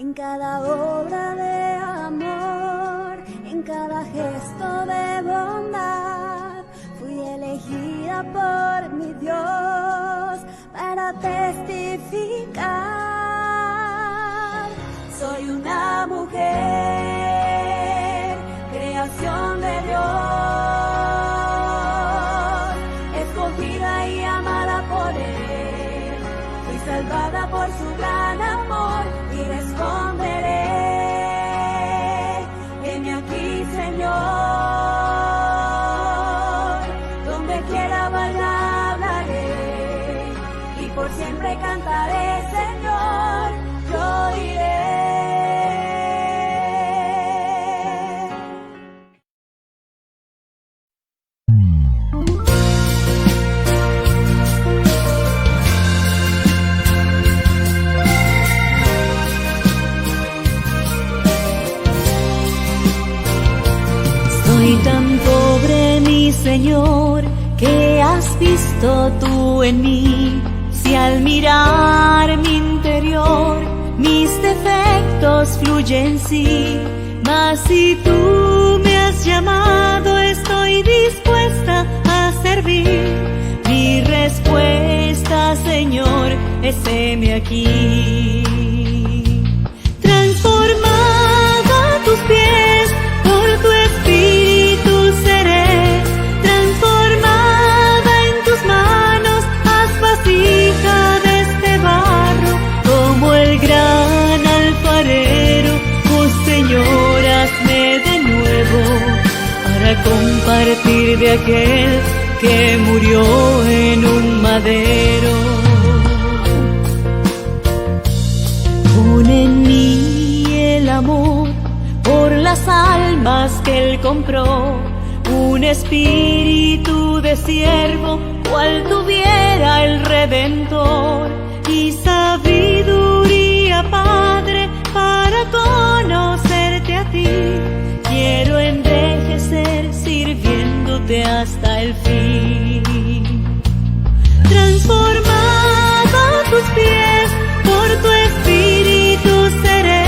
en cada obra de amor, en cada gesto de bondad. Fui elegida por mi Dios para testificar. Soy una mujer, creación de Dios, escogida y amada por Él. Fui salvada por su gran amor y responderé: heme aquí, Señor. Donde quiera vaya hablaré y por siempre cantaré, Señor, yo diré. Soy tan pobre, mi Señor, ¿qué has visto tú en mí? Si al mirar mi interior, mis defectos fluyen sí, mas si tú me has llamado, estoy dispuesta a servir. Mi respuesta, Señor, es heme aquí. Transformada a tus pies, por tu espíritu seré. Transformada en tus manos, haz vasija de este barro, como el gran alfarero. Oh Señor, hazme de nuevo, para compartir de aquel que murió en un madero. Pon en mí el amor por las almas que Él compró, un espíritu de siervo, cual tuviera el Redentor, y sabiduría, Padre, para conocerte a ti. Quiero envejecer sirviéndote hasta el fin. Transformado a tus pies, por tu espíritu seré.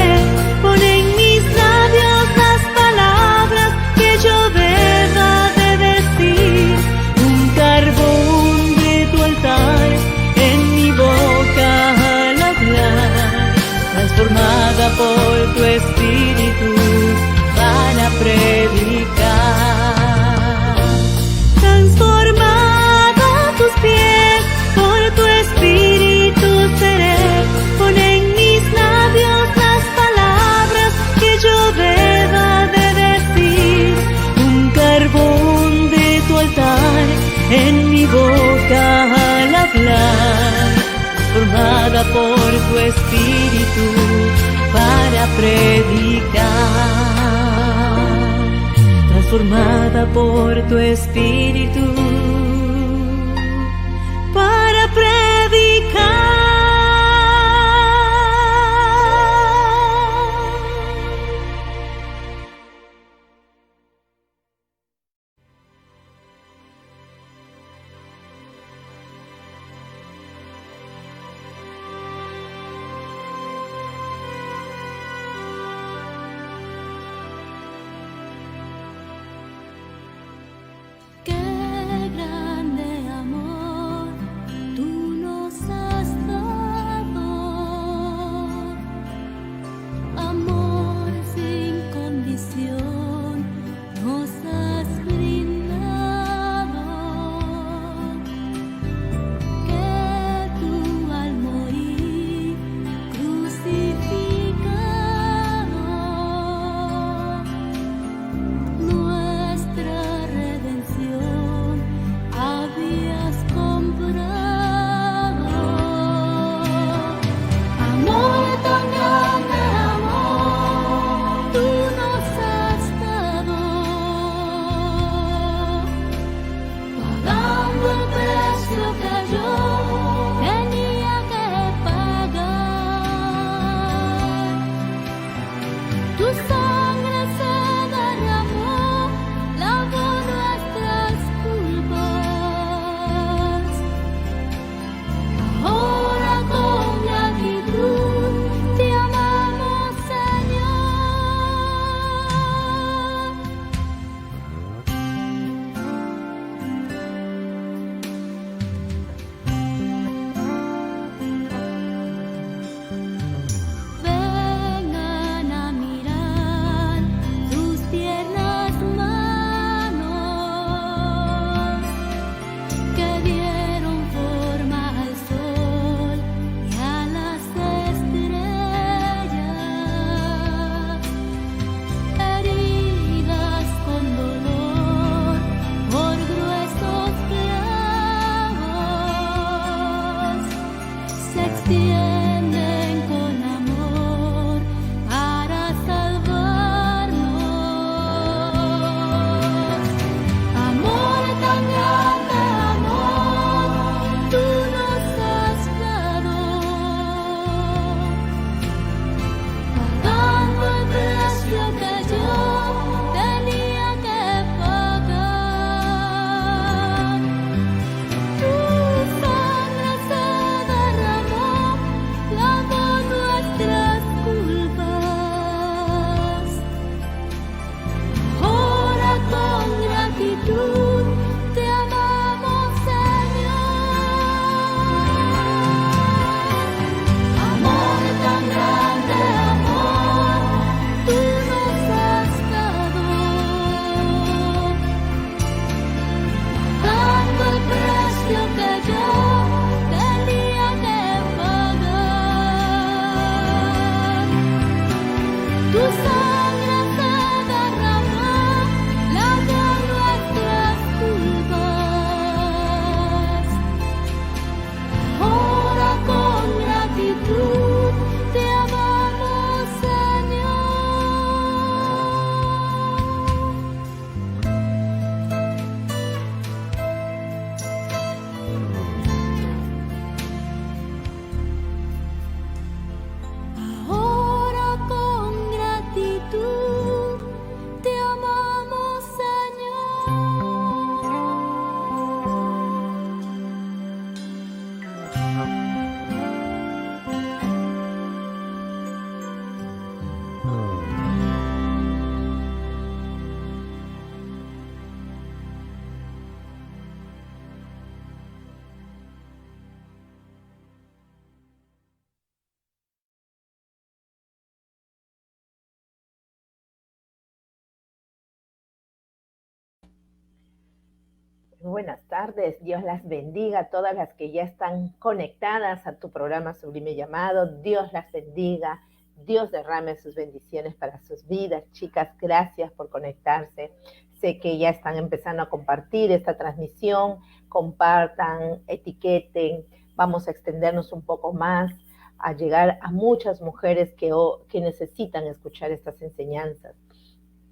Pon en mis labios las palabras que yo deba de decir. Un carbón de tu altar en mi boca al hablar. Transformada por tu espíritu para predicar. Transformada a tus pies, por tu espíritu seré. Pon en mis labios las palabras que yo deba de decir. Un carbón de tu altar en mi boca al hablar. Formada por tu espíritu para predicar. Transformada por tu espíritu para predicar. Que Muy buenas tardes, Dios las bendiga a todas las que ya están conectadas a tu programa Sublime Llamado. Dios las bendiga, Dios derrame sus bendiciones para sus vidas. Chicas, gracias por conectarse. Sé que ya están empezando a compartir esta transmisión. Compartan, etiqueten, vamos a extendernos un poco más, a llegar a muchas mujeres que necesitan escuchar estas enseñanzas.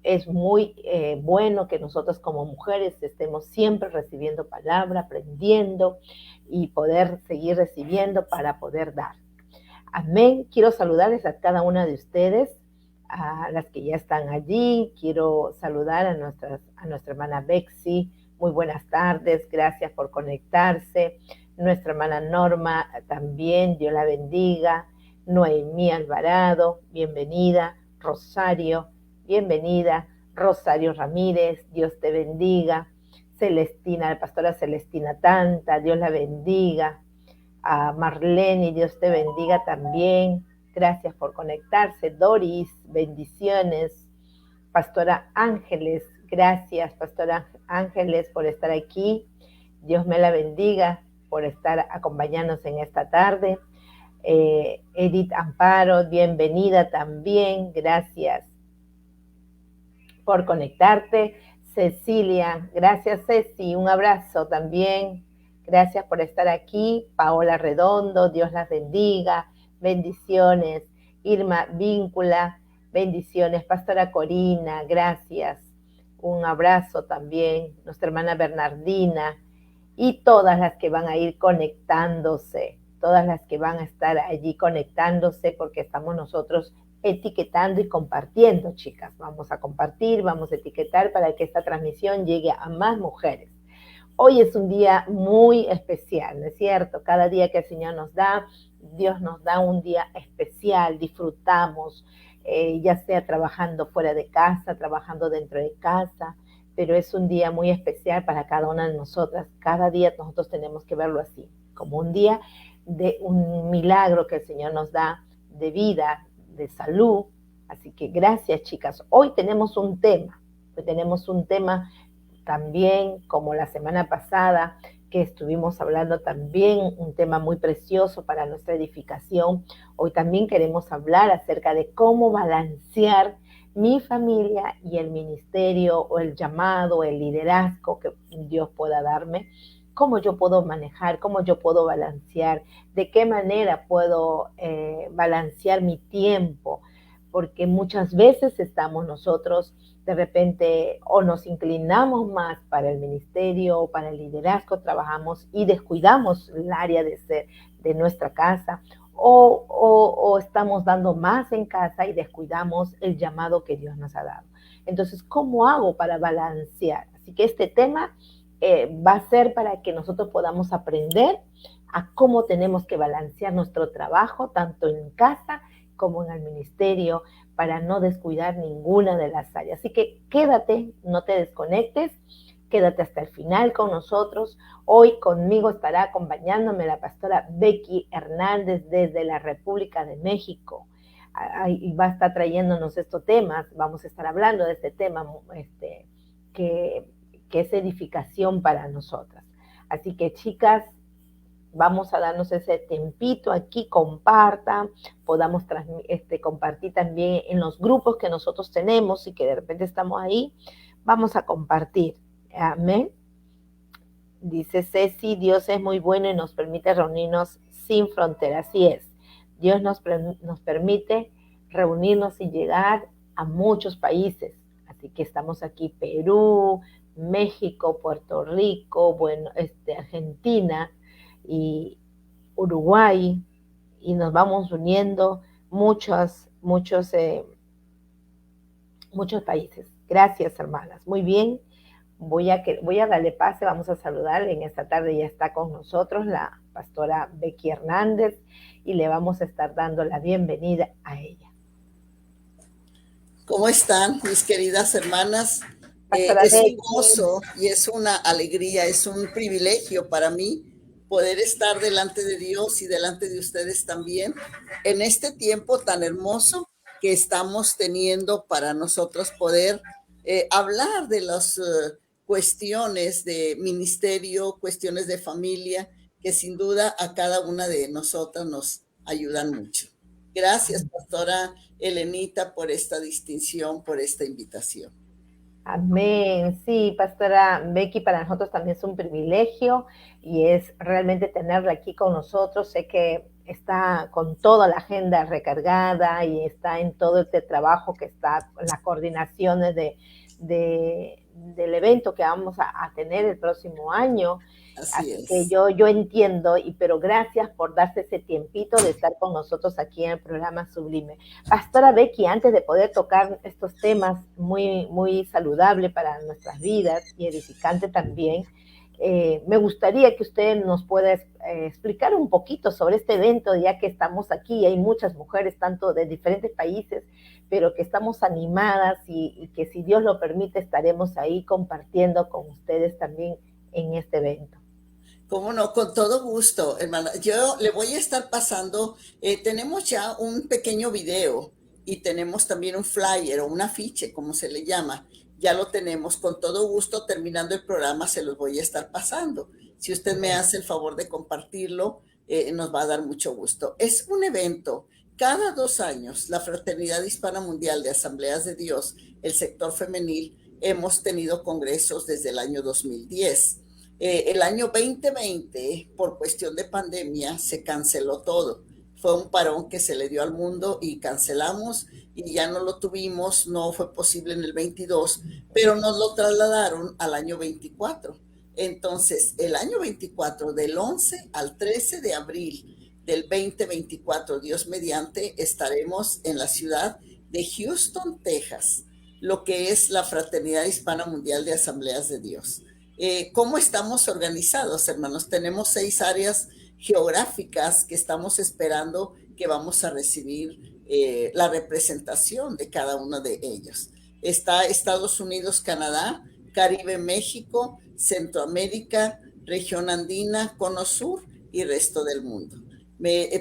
Es muy bueno que nosotros como mujeres estemos siempre recibiendo palabra, aprendiendo y poder seguir recibiendo para poder dar. Amén. Quiero saludarles a cada una de ustedes, a las que ya están allí. Quiero saludar a nuestra hermana Bexy. Muy buenas tardes, gracias por conectarse. Nuestra hermana Norma también, Dios la bendiga. Noemí Alvarado, bienvenida. Rosario, bienvenida. Rosario Ramírez, Dios te bendiga. Celestina, la pastora Celestina Tanta, Dios la bendiga. A Marlene, Dios te bendiga también. Gracias por conectarse. Doris, bendiciones. Pastora Ángeles, gracias, Pastora Ángeles, por estar aquí. Dios me la bendiga por estar acompañándonos en esta tarde. Edith Amparo, bienvenida también. Gracias por conectarte. Cecilia, gracias Ceci, un abrazo también. Gracias por estar aquí. Paola Redondo, Dios las bendiga. Bendiciones. Irma Víncula, bendiciones. Pastora Corina, gracias. Un abrazo también. Nuestra hermana Bernardina y todas las que van a ir conectándose, todas las que van a estar allí conectándose, porque estamos nosotros etiquetando y compartiendo, chicas. Vamos a compartir, vamos a etiquetar para que esta transmisión llegue a más mujeres. Hoy es un día muy especial, ¿no es cierto? Cada día que el Señor nos da, Dios nos da un día especial, disfrutamos, ya sea trabajando fuera de casa, trabajando dentro de casa, pero es un día muy especial para cada una de nosotras. Cada día nosotros tenemos que verlo así, como un día de un milagro que el Señor nos da de vida, de salud. Así que gracias, chicas. Hoy tenemos un tema también, como la semana pasada, que estuvimos hablando también, un tema muy precioso para nuestra edificación. Hoy también queremos hablar acerca de cómo balancear mi familia y el ministerio o el llamado, el liderazgo que Dios pueda darme. Cómo yo puedo manejar, cómo yo puedo balancear, de qué manera puedo balancear mi tiempo, porque muchas veces estamos nosotros de repente o nos inclinamos más para el ministerio o para el liderazgo, trabajamos y descuidamos el área de nuestra casa, o estamos dando más en casa y descuidamos el llamado que Dios nos ha dado. Entonces, ¿cómo hago para balancear? Así que este tema va a ser para que nosotros podamos aprender a cómo tenemos que balancear nuestro trabajo, tanto en casa como en el ministerio, para no descuidar ninguna de las áreas. Así que quédate, no te desconectes, quédate hasta el final con nosotros. Hoy conmigo estará acompañándome la pastora Becky Hernández desde la República de México. Y va a estar trayéndonos estos temas, vamos a estar hablando de este tema que es edificación para nosotras. Así que, chicas, vamos a darnos ese tempito aquí, compartan, podamos compartir también en los grupos que nosotros tenemos y que de repente estamos ahí, vamos a compartir. Amén. Dice Ceci, Dios es muy bueno y nos permite reunirnos sin frontera. Así es, Dios nos permite reunirnos y llegar a muchos países. Así que estamos aquí, Perú, México, Puerto Rico, Argentina y Uruguay, y nos vamos uniendo muchos países. Gracias, hermanas. Muy bien. Voy a darle pase, vamos a saludar. En esta tarde ya está con nosotros la pastora Becky Hernández y le vamos a estar dando la bienvenida a ella. ¿Cómo están mis queridas hermanas? Es un gozo y es una alegría, es un privilegio para mí poder estar delante de Dios y delante de ustedes también en este tiempo tan hermoso que estamos teniendo para nosotros poder hablar de las cuestiones de ministerio, cuestiones de familia, que sin duda a cada una de nosotras nos ayudan mucho. Gracias, pastora Elenita, por esta distinción, por esta invitación. Amén. Sí, pastora Becky, para nosotros también es un privilegio y es realmente tenerla aquí con nosotros. Sé que está con toda la agenda recargada y está en todo este trabajo que está en las coordinaciones del evento que vamos a tener el próximo año. Así que yo entiendo, pero gracias por darse ese tiempito de estar con nosotros aquí en el programa Sublime. Pastora Becky, antes de poder tocar estos temas muy, muy saludables para nuestras vidas y edificante también, me gustaría que usted nos pueda explicar un poquito sobre este evento, ya que estamos aquí, hay muchas mujeres, tanto de diferentes países, pero que estamos animadas y que si Dios lo permite estaremos ahí compartiendo con ustedes también en este evento. Cómo no, con todo gusto, hermana. Yo le voy a estar pasando, tenemos ya un pequeño video y tenemos también un flyer o un afiche, como se le llama. Ya lo tenemos, con todo gusto, terminando el programa se los voy a estar pasando. Si usted me hace el favor de compartirlo, nos va a dar mucho gusto. Es un evento, cada 2 años, la Fraternidad Hispana Mundial de Asambleas de Dios, el sector femenil, hemos tenido congresos desde el año 2010. El año 2020, por cuestión de pandemia, se canceló todo. Fue un parón que se le dio al mundo y cancelamos y ya no lo tuvimos, no fue posible en el 22, pero nos lo trasladaron al año 24. Entonces, el año 24, del 11 al 13 de abril del 2024, Dios mediante, estaremos en la ciudad de Houston, Texas, lo que es la Fraternidad Hispana Mundial de Asambleas de Dios. ¿Cómo estamos organizados, hermanos? Tenemos 6 áreas geográficas que estamos esperando que vamos a recibir la representación de cada uno de ellos. Está Estados Unidos, Canadá, Caribe, México, Centroamérica, región andina, Cono Sur y resto del mundo.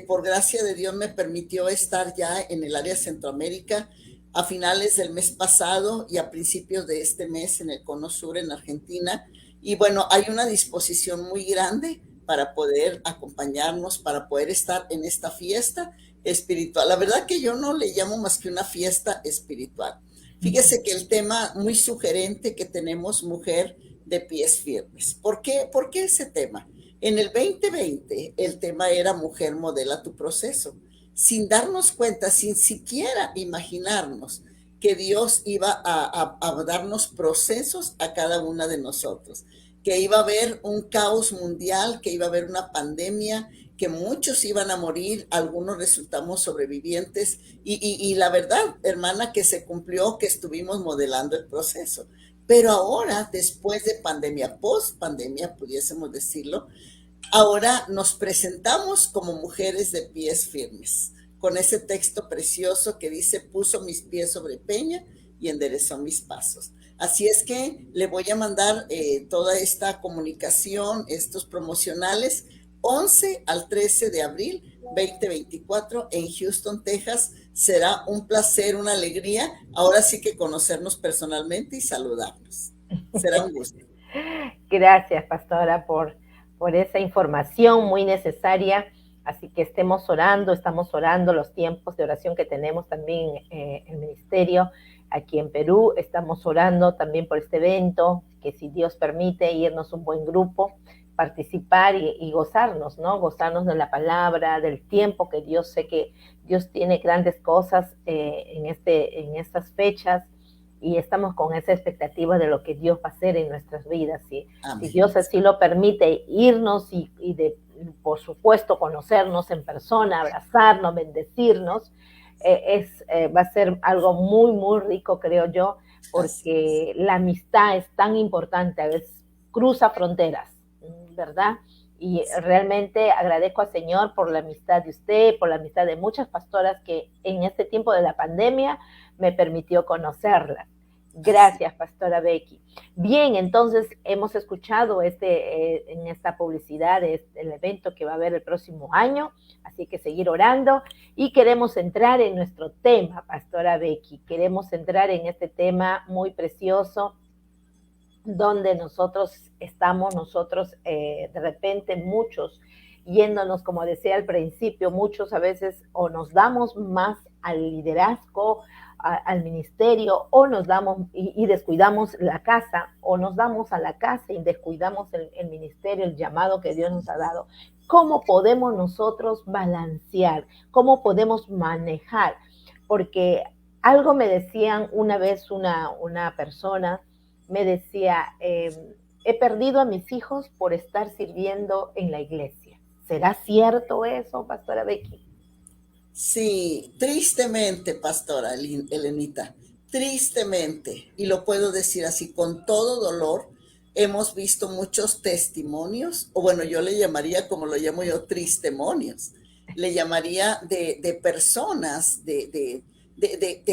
Por gracia de Dios me permitió estar ya en el área Centroamérica a finales del mes pasado y a principios de este mes en el Cono Sur, en Argentina. Y bueno, hay una disposición muy grande para poder acompañarnos, para poder estar en esta fiesta espiritual. La verdad que yo no le llamo más que una fiesta espiritual. Fíjese que el tema muy sugerente que tenemos, mujer de pies firmes. ¿Por qué ese tema? En el 2020 el tema era mujer modela tu proceso, sin darnos cuenta, sin siquiera imaginarnos que Dios iba a darnos procesos a cada una de nosotros, que iba a haber un caos mundial, que iba a haber una pandemia, que muchos iban a morir, algunos resultamos sobrevivientes, y la verdad, hermana, que se cumplió, que estuvimos modelando el proceso. Pero ahora, después de pandemia, post pandemia, pudiésemos decirlo, ahora nos presentamos como mujeres de pies firmes, con ese texto precioso que dice, puso mis pies sobre peña y enderezó mis pasos. Así es que le voy a mandar toda esta comunicación, estos promocionales, 11 al 13 de abril 2024 en Houston, Texas. Será un placer, una alegría, ahora sí que conocernos personalmente y saludarnos. Será un gusto. Gracias, pastora, por esa información muy necesaria. Así que estamos orando los tiempos de oración que tenemos también el ministerio aquí en Perú. Estamos orando también por este evento, que si Dios permite irnos un buen grupo, participar y gozarnos, ¿no? Gozarnos de la palabra, del tiempo que Dios, sé que Dios tiene grandes cosas en estas fechas, y estamos con esa expectativa de lo que Dios va a hacer en nuestras vidas. Si Dios así lo permite, irnos y por supuesto, conocernos en persona, abrazarnos, bendecirnos, va a ser algo muy, muy rico, creo yo, porque la amistad es tan importante, a veces cruza fronteras, ¿verdad? Y realmente agradezco al Señor por la amistad de usted, por la amistad de muchas pastoras que en este tiempo de la pandemia me permitió conocerlas. Gracias, pastora Becky. Bien, entonces hemos escuchado en esta publicidad el evento que va a haber el próximo año, así que seguir orando, y queremos entrar en nuestro tema, pastora Becky. Queremos entrar en este tema muy precioso donde nosotros estamos, de repente muchos yéndonos, como decía al principio, muchos a veces o nos damos más al liderazgo, al ministerio, o nos damos y descuidamos la casa, o nos damos a la casa y descuidamos el ministerio, el llamado que Dios nos ha dado. ¿Cómo podemos nosotros balancear? ¿Cómo podemos manejar? Porque algo me decían una vez una persona, me decía, he perdido a mis hijos por estar sirviendo en la iglesia. ¿Será cierto eso, Pastora Becky? Sí, tristemente, Pastora Elenita, tristemente, y lo puedo decir así con todo dolor, hemos visto muchos testimonios, o bueno, yo le llamaría, como lo llamo yo, tristemonios, le llamaría de personas, de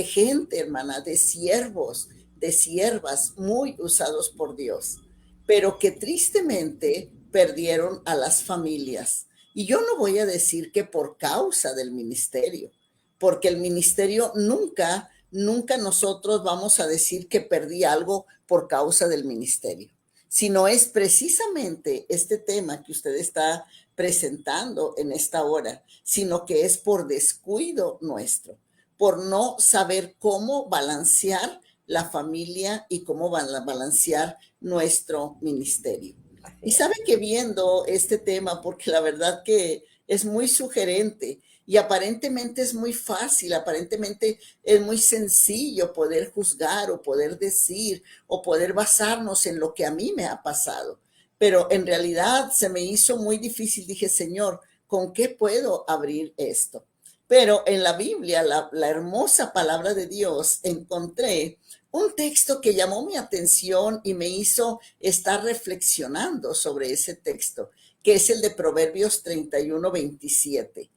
gente, hermana, de siervos, de siervas muy usados por Dios, pero que tristemente perdieron a las familias. Y yo no voy a decir que por causa del ministerio, porque el ministerio nunca nosotros vamos a decir que perdí algo por causa del ministerio, sino es precisamente este tema que usted está presentando en esta hora, sino que es por descuido nuestro, por no saber cómo balancear la familia y cómo balancear nuestro ministerio. Y sabe que viendo este tema, porque la verdad que es muy sugerente y aparentemente es muy fácil, aparentemente es muy sencillo poder juzgar o poder decir o poder basarnos en lo que a mí me ha pasado. Pero en realidad se me hizo muy difícil. Dije, Señor, ¿con qué puedo abrir esto? Pero en la Biblia, la hermosa palabra de Dios, encontré un texto que llamó mi atención y me hizo estar reflexionando sobre ese texto, que es el de Proverbios 31:27,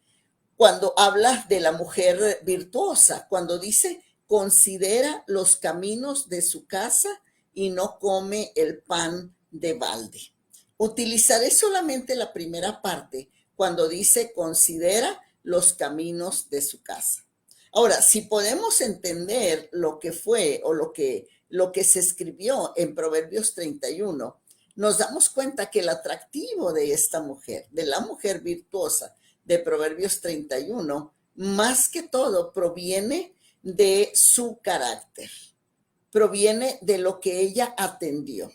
cuando habla de la mujer virtuosa, cuando dice, considera los caminos de su casa y no come el pan de balde. Utilizaré solamente la primera parte, cuando dice, considera los caminos de su casa. Ahora, si podemos entender lo que fue o lo que se escribió en Proverbios 31, nos damos cuenta que el atractivo de esta mujer, de la mujer virtuosa de Proverbios 31, más que todo proviene de su carácter, proviene de lo que ella atendió,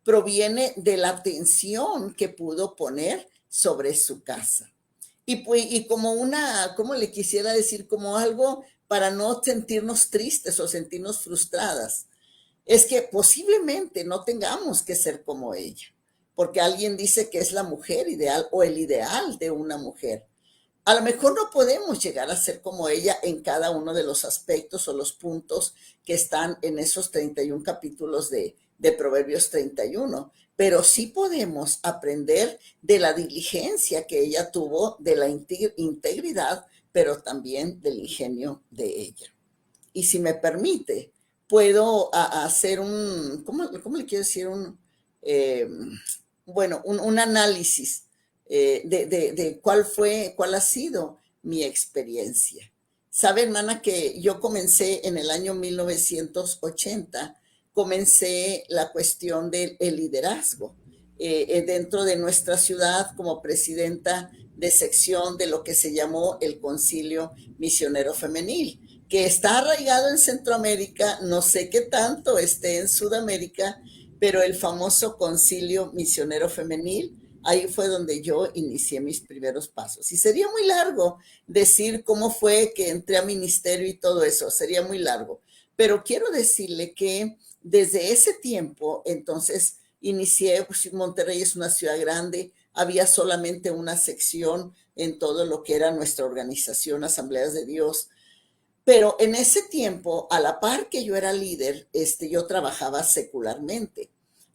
proviene de la atención que pudo poner sobre su casa. Y como ¿cómo le quisiera decir? Como algo para no sentirnos tristes o sentirnos frustradas. Es que posiblemente no tengamos que ser como ella, porque alguien dice que es la mujer ideal o el ideal de una mujer. A lo mejor no podemos llegar a ser como ella en cada uno de los aspectos o los puntos que están en esos 31 capítulos de Proverbios 31, pero sí podemos aprender de la diligencia que ella tuvo, de la integridad, pero también del ingenio de ella. Y si me permite, puedo hacer ¿cómo le quiero decir? Un análisis de cuál ha sido mi experiencia. Sabe, hermana, que yo comencé en el año 1980, comencé la cuestión del liderazgo dentro de nuestra ciudad como presidenta de sección de lo que se llamó el Concilio Misionero Femenil, que está arraigado en Centroamérica, no sé qué tanto esté en Sudamérica, pero el famoso Concilio Misionero Femenil, ahí fue donde yo inicié mis primeros pasos. Y sería muy largo decir cómo fue que entré a ministerio y todo eso, sería muy largo. Pero quiero decirle que desde ese tiempo, entonces, inicié, pues Monterrey es una ciudad grande, había solamente una sección en todo lo que era nuestra organización, Asambleas de Dios. Pero en ese tiempo, a la par que yo era líder, yo trabajaba secularmente.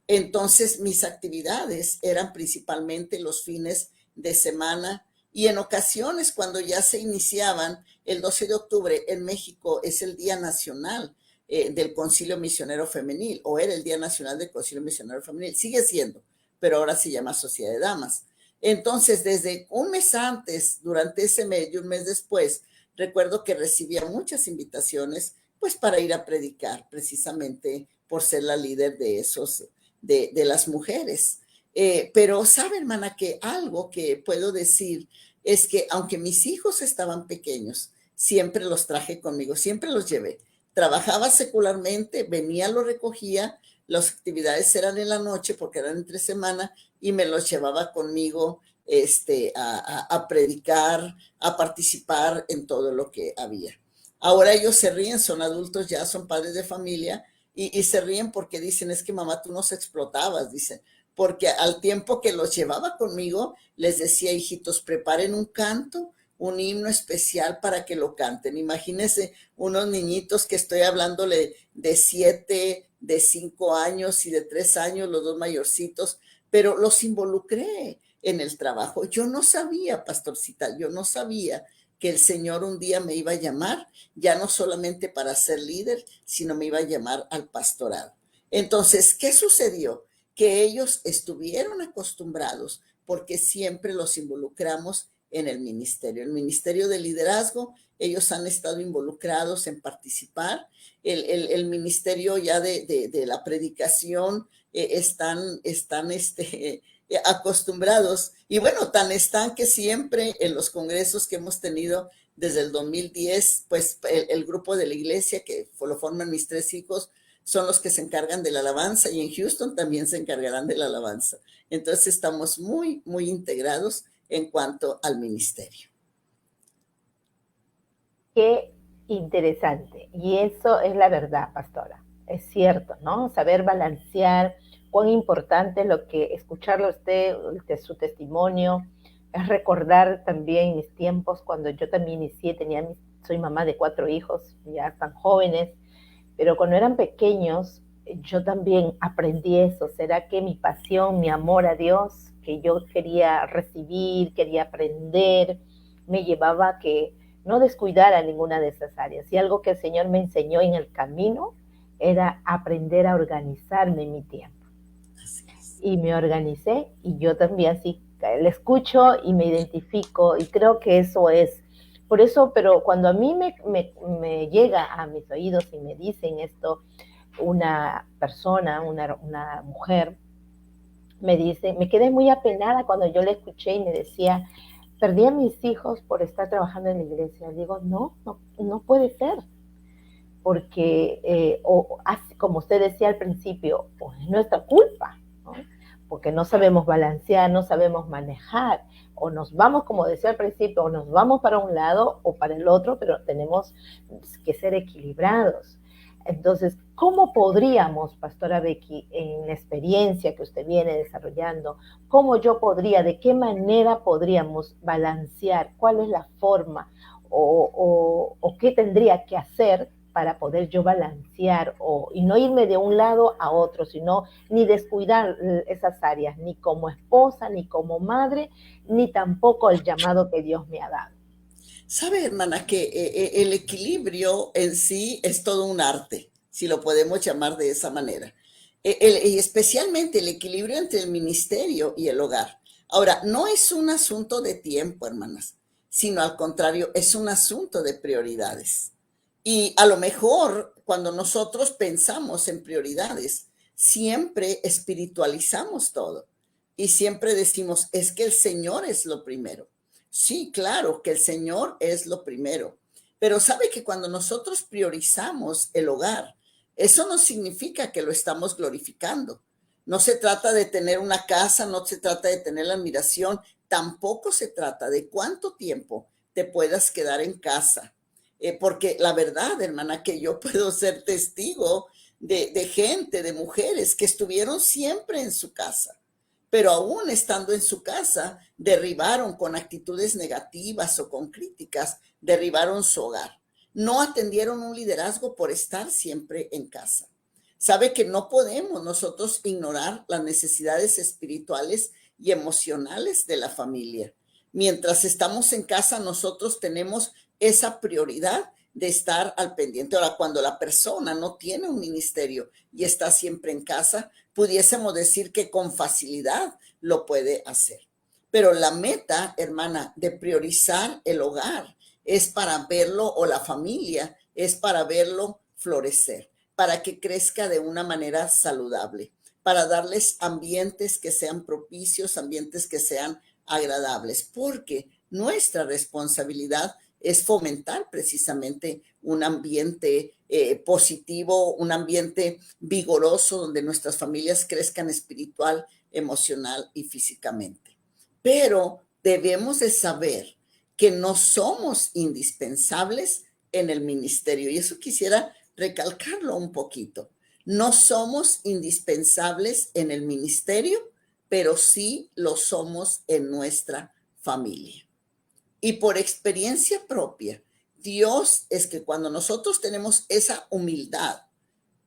Entonces, mis actividades eran principalmente los fines de semana y en ocasiones cuando ya se iniciaban, el 12 de octubre en México es el Día Nacional del Concilio Misionero Femenil, o era el Día Nacional del Concilio Misionero Femenil, sigue siendo, pero ahora se llama Sociedad de Damas. Entonces, desde un mes antes, durante ese mes y un mes después, recuerdo que recibía muchas invitaciones, pues para ir a predicar, precisamente por ser la líder de de las mujeres. Pero sabe, hermana, que algo que puedo decir es que aunque mis hijos estaban pequeños, siempre los traje conmigo, siempre los llevé. Trabajaba secularmente, venía, lo recogía, las actividades eran en la noche porque eran entre semana y me los llevaba conmigo a predicar, a participar en todo lo que había. Ahora ellos se ríen, son adultos ya, son padres de familia y se ríen porque dicen, es que mamá, tú nos explotabas, dicen, porque al tiempo que los llevaba conmigo, les decía, hijitos, preparen un canto, un himno especial para que lo canten. Imagínense unos niñitos que estoy hablándole de 7, de 5 años y de 3 años, los dos mayorcitos, pero los involucré en el trabajo. Yo no sabía, pastorcita, yo no sabía que el Señor un día me iba a llamar, ya no solamente para ser líder, sino me iba a llamar al pastorado. Entonces, ¿qué sucedió? Que ellos estuvieron acostumbrados porque siempre los involucramos en el ministerio de liderazgo. Ellos han estado involucrados en participar. El ministerio ya de la predicación están acostumbrados. Y bueno, tan están que siempre en los congresos que hemos tenido desde el 2010, pues el grupo de la iglesia que lo forman mis 3 hijos, son los que se encargan de la alabanza y en Houston también se encargarán de la alabanza. Entonces estamos muy, muy integrados en cuanto al ministerio. Qué interesante. Y eso es la verdad, pastora. Es cierto, ¿no? Saber balancear, cuán importante es lo que escucharlo a usted, su testimonio, es recordar también mis tiempos cuando yo también inicié, soy mamá de 4 hijos, ya están jóvenes, pero cuando eran pequeños, yo también aprendí eso. ¿Será que mi pasión, mi amor a Dios, que yo quería recibir, quería aprender, me llevaba a que no descuidara ninguna de esas áreas? Y algo que el Señor me enseñó en el camino era aprender a organizarme en mi tiempo. Y me organicé y yo también así le escucho y me identifico y creo que eso es. Por eso, pero cuando a mí me llega a mis oídos y me dicen esto, una persona, una mujer, me dice, me quedé muy apenada cuando yo le escuché y me decía, perdí a mis hijos por estar trabajando en la iglesia. Digo, no puede ser, porque, como usted decía al principio, es nuestra culpa, ¿no? Porque no sabemos balancear, no sabemos manejar, o nos vamos, como decía al principio, o nos vamos para un lado o para el otro, pero tenemos que ser equilibrados. Entonces, ¿cómo podríamos, pastora Becky, en la experiencia que usted viene desarrollando, de qué manera podríamos balancear, cuál es la forma o qué tendría que hacer para poder yo balancear y no irme de un lado a otro, sino ni descuidar esas áreas, ni como esposa, ni como madre, ni tampoco el llamado que Dios me ha dado? Sabe, hermana, que el equilibrio en sí es todo un arte, si lo podemos llamar de esa manera. Y especialmente el equilibrio entre el ministerio y el hogar. Ahora, no es un asunto de tiempo, hermanas, sino al contrario, es un asunto de prioridades. Y a lo mejor cuando nosotros pensamos en prioridades, siempre espiritualizamos todo y siempre decimos, es que el Señor es lo primero. Sí, claro que el Señor es lo primero, pero sabe que cuando nosotros priorizamos el hogar, eso no significa que lo estamos glorificando. No se trata de tener una casa, no se trata de tener la admiración, tampoco se trata de cuánto tiempo te puedas quedar en casa. Porque la verdad, hermana, que yo puedo ser testigo de gente, de mujeres que estuvieron siempre en su casa, pero aún estando en su casa, derribaron con actitudes negativas o con críticas, derribaron su hogar. No atendieron un liderazgo por estar siempre en casa. Sabe que no podemos nosotros ignorar las necesidades espirituales y emocionales de la familia. Mientras estamos en casa, nosotros tenemos esa prioridad de estar al pendiente. Ahora, cuando la persona no tiene un ministerio y está siempre en casa, pudiésemos decir que con facilidad lo puede hacer. Pero la meta, hermana, de priorizar el hogar es para verlo, o la familia, es para verlo florecer, para que crezca de una manera saludable. para darles ambientes que sean propicios, ambientes que sean agradables, porque nuestra responsabilidad es fomentar precisamente un ambiente positivo, un ambiente vigoroso donde nuestras familias crezcan espiritual, emocional y físicamente. Pero debemos de saber que no somos indispensables en el ministerio, y eso quisiera recalcarlo un poquito. No somos indispensables en el ministerio, pero sí lo somos en nuestra familia. Y por experiencia propia, Dios es que cuando nosotros tenemos esa humildad,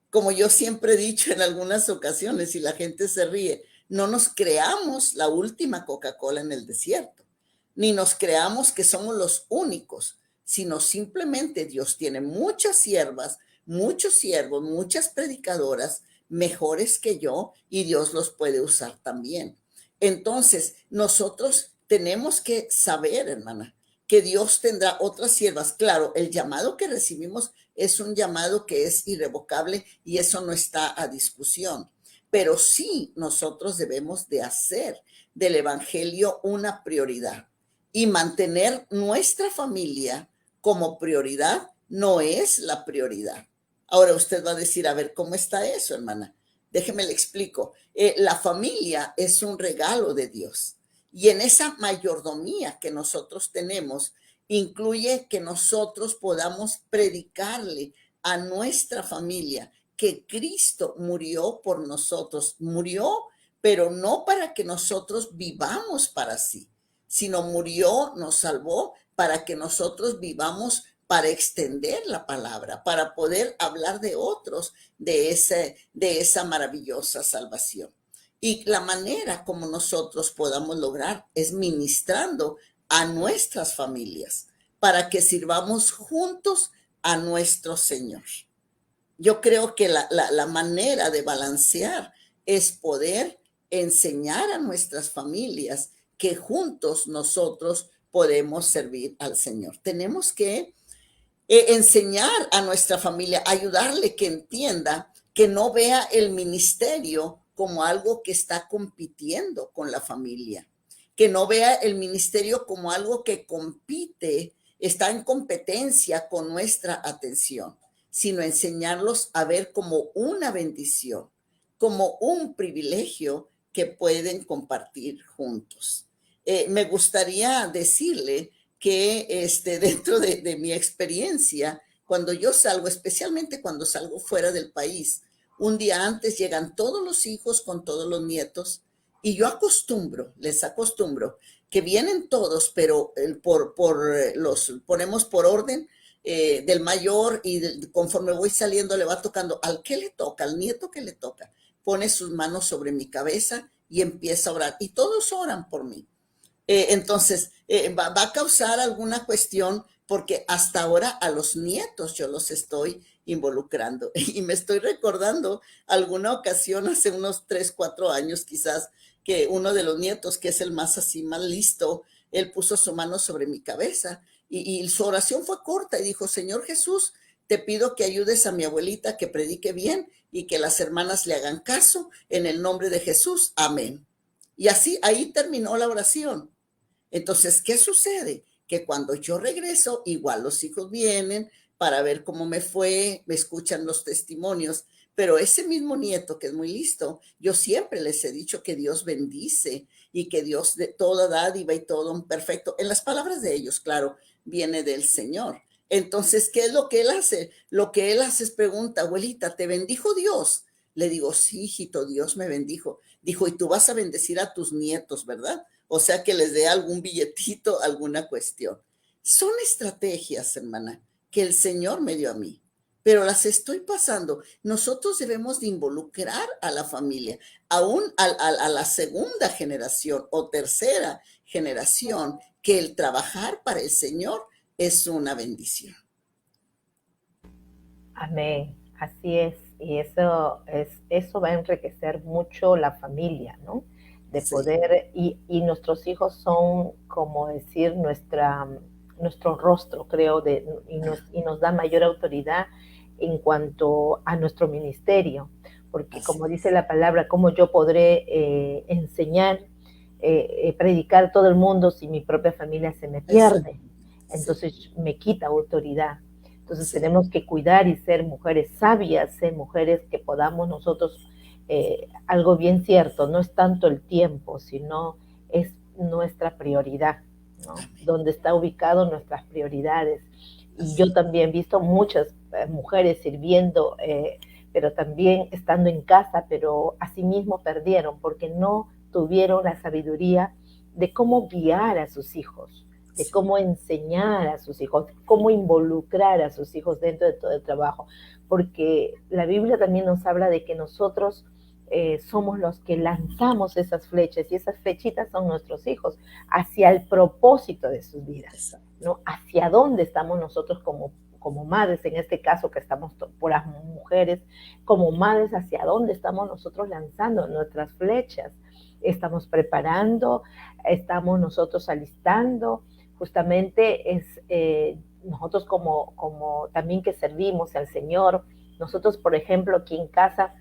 como yo siempre he dicho en algunas ocasiones y la gente se ríe, no nos creamos la última Coca-Cola en el desierto, ni nos creamos que somos los únicos, sino simplemente Dios tiene muchas siervas, muchos siervos, muchas predicadoras mejores que yo y Dios los puede usar también. Entonces, nosotros tenemos que saber, hermana, que Dios tendrá otras siervas. Claro, el llamado que recibimos es un llamado que es irrevocable y eso no está a discusión. Pero sí nosotros debemos de hacer del evangelio una prioridad y mantener nuestra familia como prioridad no es la prioridad. Ahora usted va a decir, a ver, ¿cómo está eso, hermana? Déjeme le explico. La familia es un regalo de Dios. Y en esa mayordomía que nosotros tenemos, incluye que nosotros podamos predicarle a nuestra familia que Cristo murió por nosotros. Murió, pero no para que nosotros vivamos para sí, sino murió, nos salvó para que nosotros vivamos para extender la palabra, para poder hablar de otros de esa maravillosa salvación. Y la manera como nosotros podamos lograr es ministrando a nuestras familias para que sirvamos juntos a nuestro Señor. Yo creo que la manera de balancear es poder enseñar a nuestras familias que juntos nosotros podemos servir al Señor. Tenemos que enseñar a nuestra familia, ayudarle que entienda, que no vea el ministerio como algo que está compitiendo con la familia, que no vea el ministerio como algo que compite, está en competencia con nuestra atención, sino enseñarlos a ver como una bendición, como un privilegio que pueden compartir juntos. Me gustaría decirle que dentro de mi experiencia, cuando yo salgo, especialmente cuando salgo fuera del país, un día antes llegan todos los hijos con todos los nietos y yo les acostumbro que vienen todos, pero los ponemos por orden del mayor y conforme voy saliendo le va tocando al que le toca, al nieto que le toca, pone sus manos sobre mi cabeza y empieza a orar y todos oran por mí. Entonces, va a causar alguna cuestión porque hasta ahora a los nietos yo los estoy involucrando y me estoy recordando alguna ocasión hace unos 3, 4 años quizás que uno de los nietos, que es el más así, más listo, él puso su mano sobre mi cabeza y su oración fue corta y dijo, Señor Jesús, te pido que ayudes a mi abuelita que predique bien y que las hermanas le hagan caso en el nombre de Jesús. Amén. Y así, ahí terminó la oración. Entonces, ¿qué sucede? Que cuando yo regreso, igual los hijos vienen para ver cómo me fue, me escuchan los testimonios, pero ese mismo nieto que es muy listo, yo siempre les he dicho que Dios bendice y que Dios de toda dádiva y todo un perfecto, en las palabras de ellos, claro, viene del Señor. Entonces, ¿qué es lo que él hace? Lo que él hace es pregunta, abuelita, ¿te bendijo Dios? Le digo, sí, hijito, Dios me bendijo. Dijo, y tú vas a bendecir a tus nietos, ¿verdad? O sea, que les dé algún billetito, alguna cuestión. Son estrategias, hermana, que el Señor me dio a mí, pero las estoy pasando. Nosotros debemos de involucrar a la familia, aún a la segunda generación o tercera generación, que el trabajar para el Señor es una bendición. Amén, así es. Y eso va a enriquecer mucho la familia, ¿no? De Sí. poder, y nuestros hijos son, como decir, nuestro rostro, creo, y nos da mayor autoridad en cuanto a nuestro ministerio, porque Así como es. dice la palabra, ¿cómo yo podré enseñar, predicar a todo el mundo si mi propia familia se me Exacto. pierde? Sí, Entonces me quita autoridad. Entonces sí, tenemos que cuidar y ser mujeres sabias, ser mujeres que podamos nosotros, algo bien cierto, no es tanto el tiempo, sino es nuestra prioridad, ¿no? amén. Donde está ubicado nuestras prioridades. Y Así yo es. también he visto muchas mujeres sirviendo, pero también estando en casa, pero asimismo perdieron porque no tuvieron la sabiduría de cómo guiar a sus hijos, de Sí, cómo enseñar a sus hijos, cómo involucrar a sus hijos dentro de todo el trabajo, porque la Biblia también nos habla de que nosotros somos los que lanzamos esas flechas y esas flechitas son nuestros hijos hacia el propósito de sus vidas, exacto. ¿no? Hacia dónde estamos nosotros como madres, en este caso que estamos por las mujeres, como madres, hacia dónde estamos nosotros lanzando nuestras flechas. Estamos preparando, estamos nosotros alistando, justamente es nosotros como también que servimos al Señor, nosotros por ejemplo aquí en casa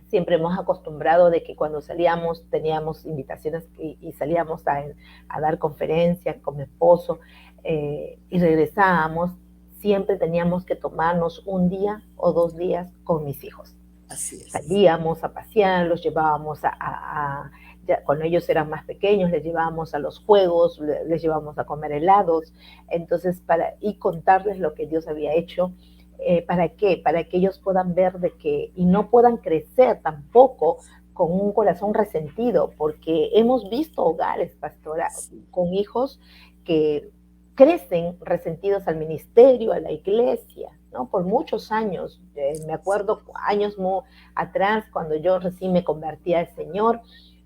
siempre hemos acostumbrado de que cuando salíamos teníamos invitaciones y salíamos a dar conferencias con mi esposo y regresábamos, siempre teníamos que tomarnos un día o 2 días con mis hijos. Así es. Salíamos a pasear, los llevábamos ya, cuando ellos eran más pequeños, les llevábamos a los juegos, les llevábamos a comer helados, entonces y contarles lo que Dios había hecho. ¿Para qué? Para que ellos puedan ver de que, y no puedan crecer tampoco con un corazón resentido, porque hemos visto hogares, pastora, Sí, con hijos que crecen resentidos al ministerio, a la iglesia, ¿no? Por muchos años. Me sí, acuerdo años muy atrás, cuando yo recién me convertí al Señor,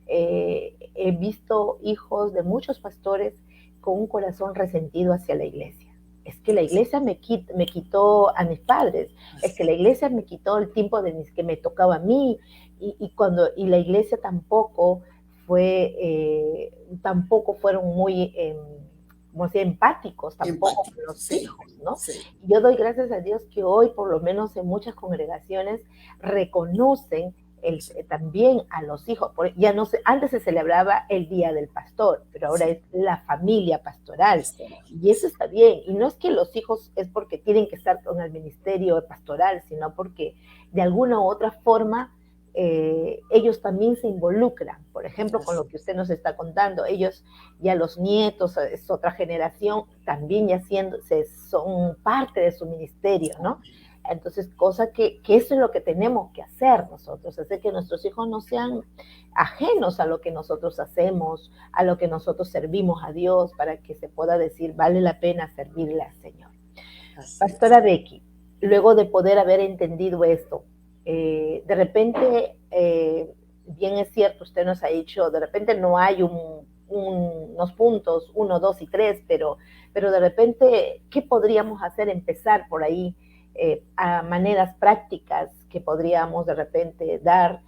he visto hijos de muchos pastores con un corazón resentido hacia la iglesia. Es que la iglesia me quitó a mis padres, es que así la iglesia me quitó el tiempo que me tocaba a mí, y la iglesia tampoco fueron muy como decía, empáticos tampoco con empático. los Sí, hijos, ¿no? sí, Yo doy gracias a Dios que hoy, por lo menos en muchas congregaciones, reconocen sí, también a los hijos. Ya no sé, antes se celebraba el Día del Pastor, pero ahora sí. es la familia pastoral. Pastoral. Y eso está bien. Y no es que los hijos es porque tienen que estar con el ministerio pastoral, sino porque de alguna u otra forma ellos también se involucran. Por ejemplo, con Así lo que es. usted nos está contando, ellos ya los nietos, es otra generación, también ya son parte de su ministerio, ¿no? Amén. Entonces, cosa que eso es lo que tenemos que hacer nosotros, hacer que nuestros hijos no sean ajenos a lo que nosotros hacemos, a lo que nosotros servimos a Dios, para que se pueda decir, vale la pena servirle al Señor. Así es. Pastora Becky, luego de poder haber entendido esto, de repente, bien es cierto, usted nos ha dicho, de repente no hay unos puntos, 1, 2 y 3, pero de repente, ¿qué podríamos hacer? Empezar por ahí, a maneras prácticas que podríamos de repente dar,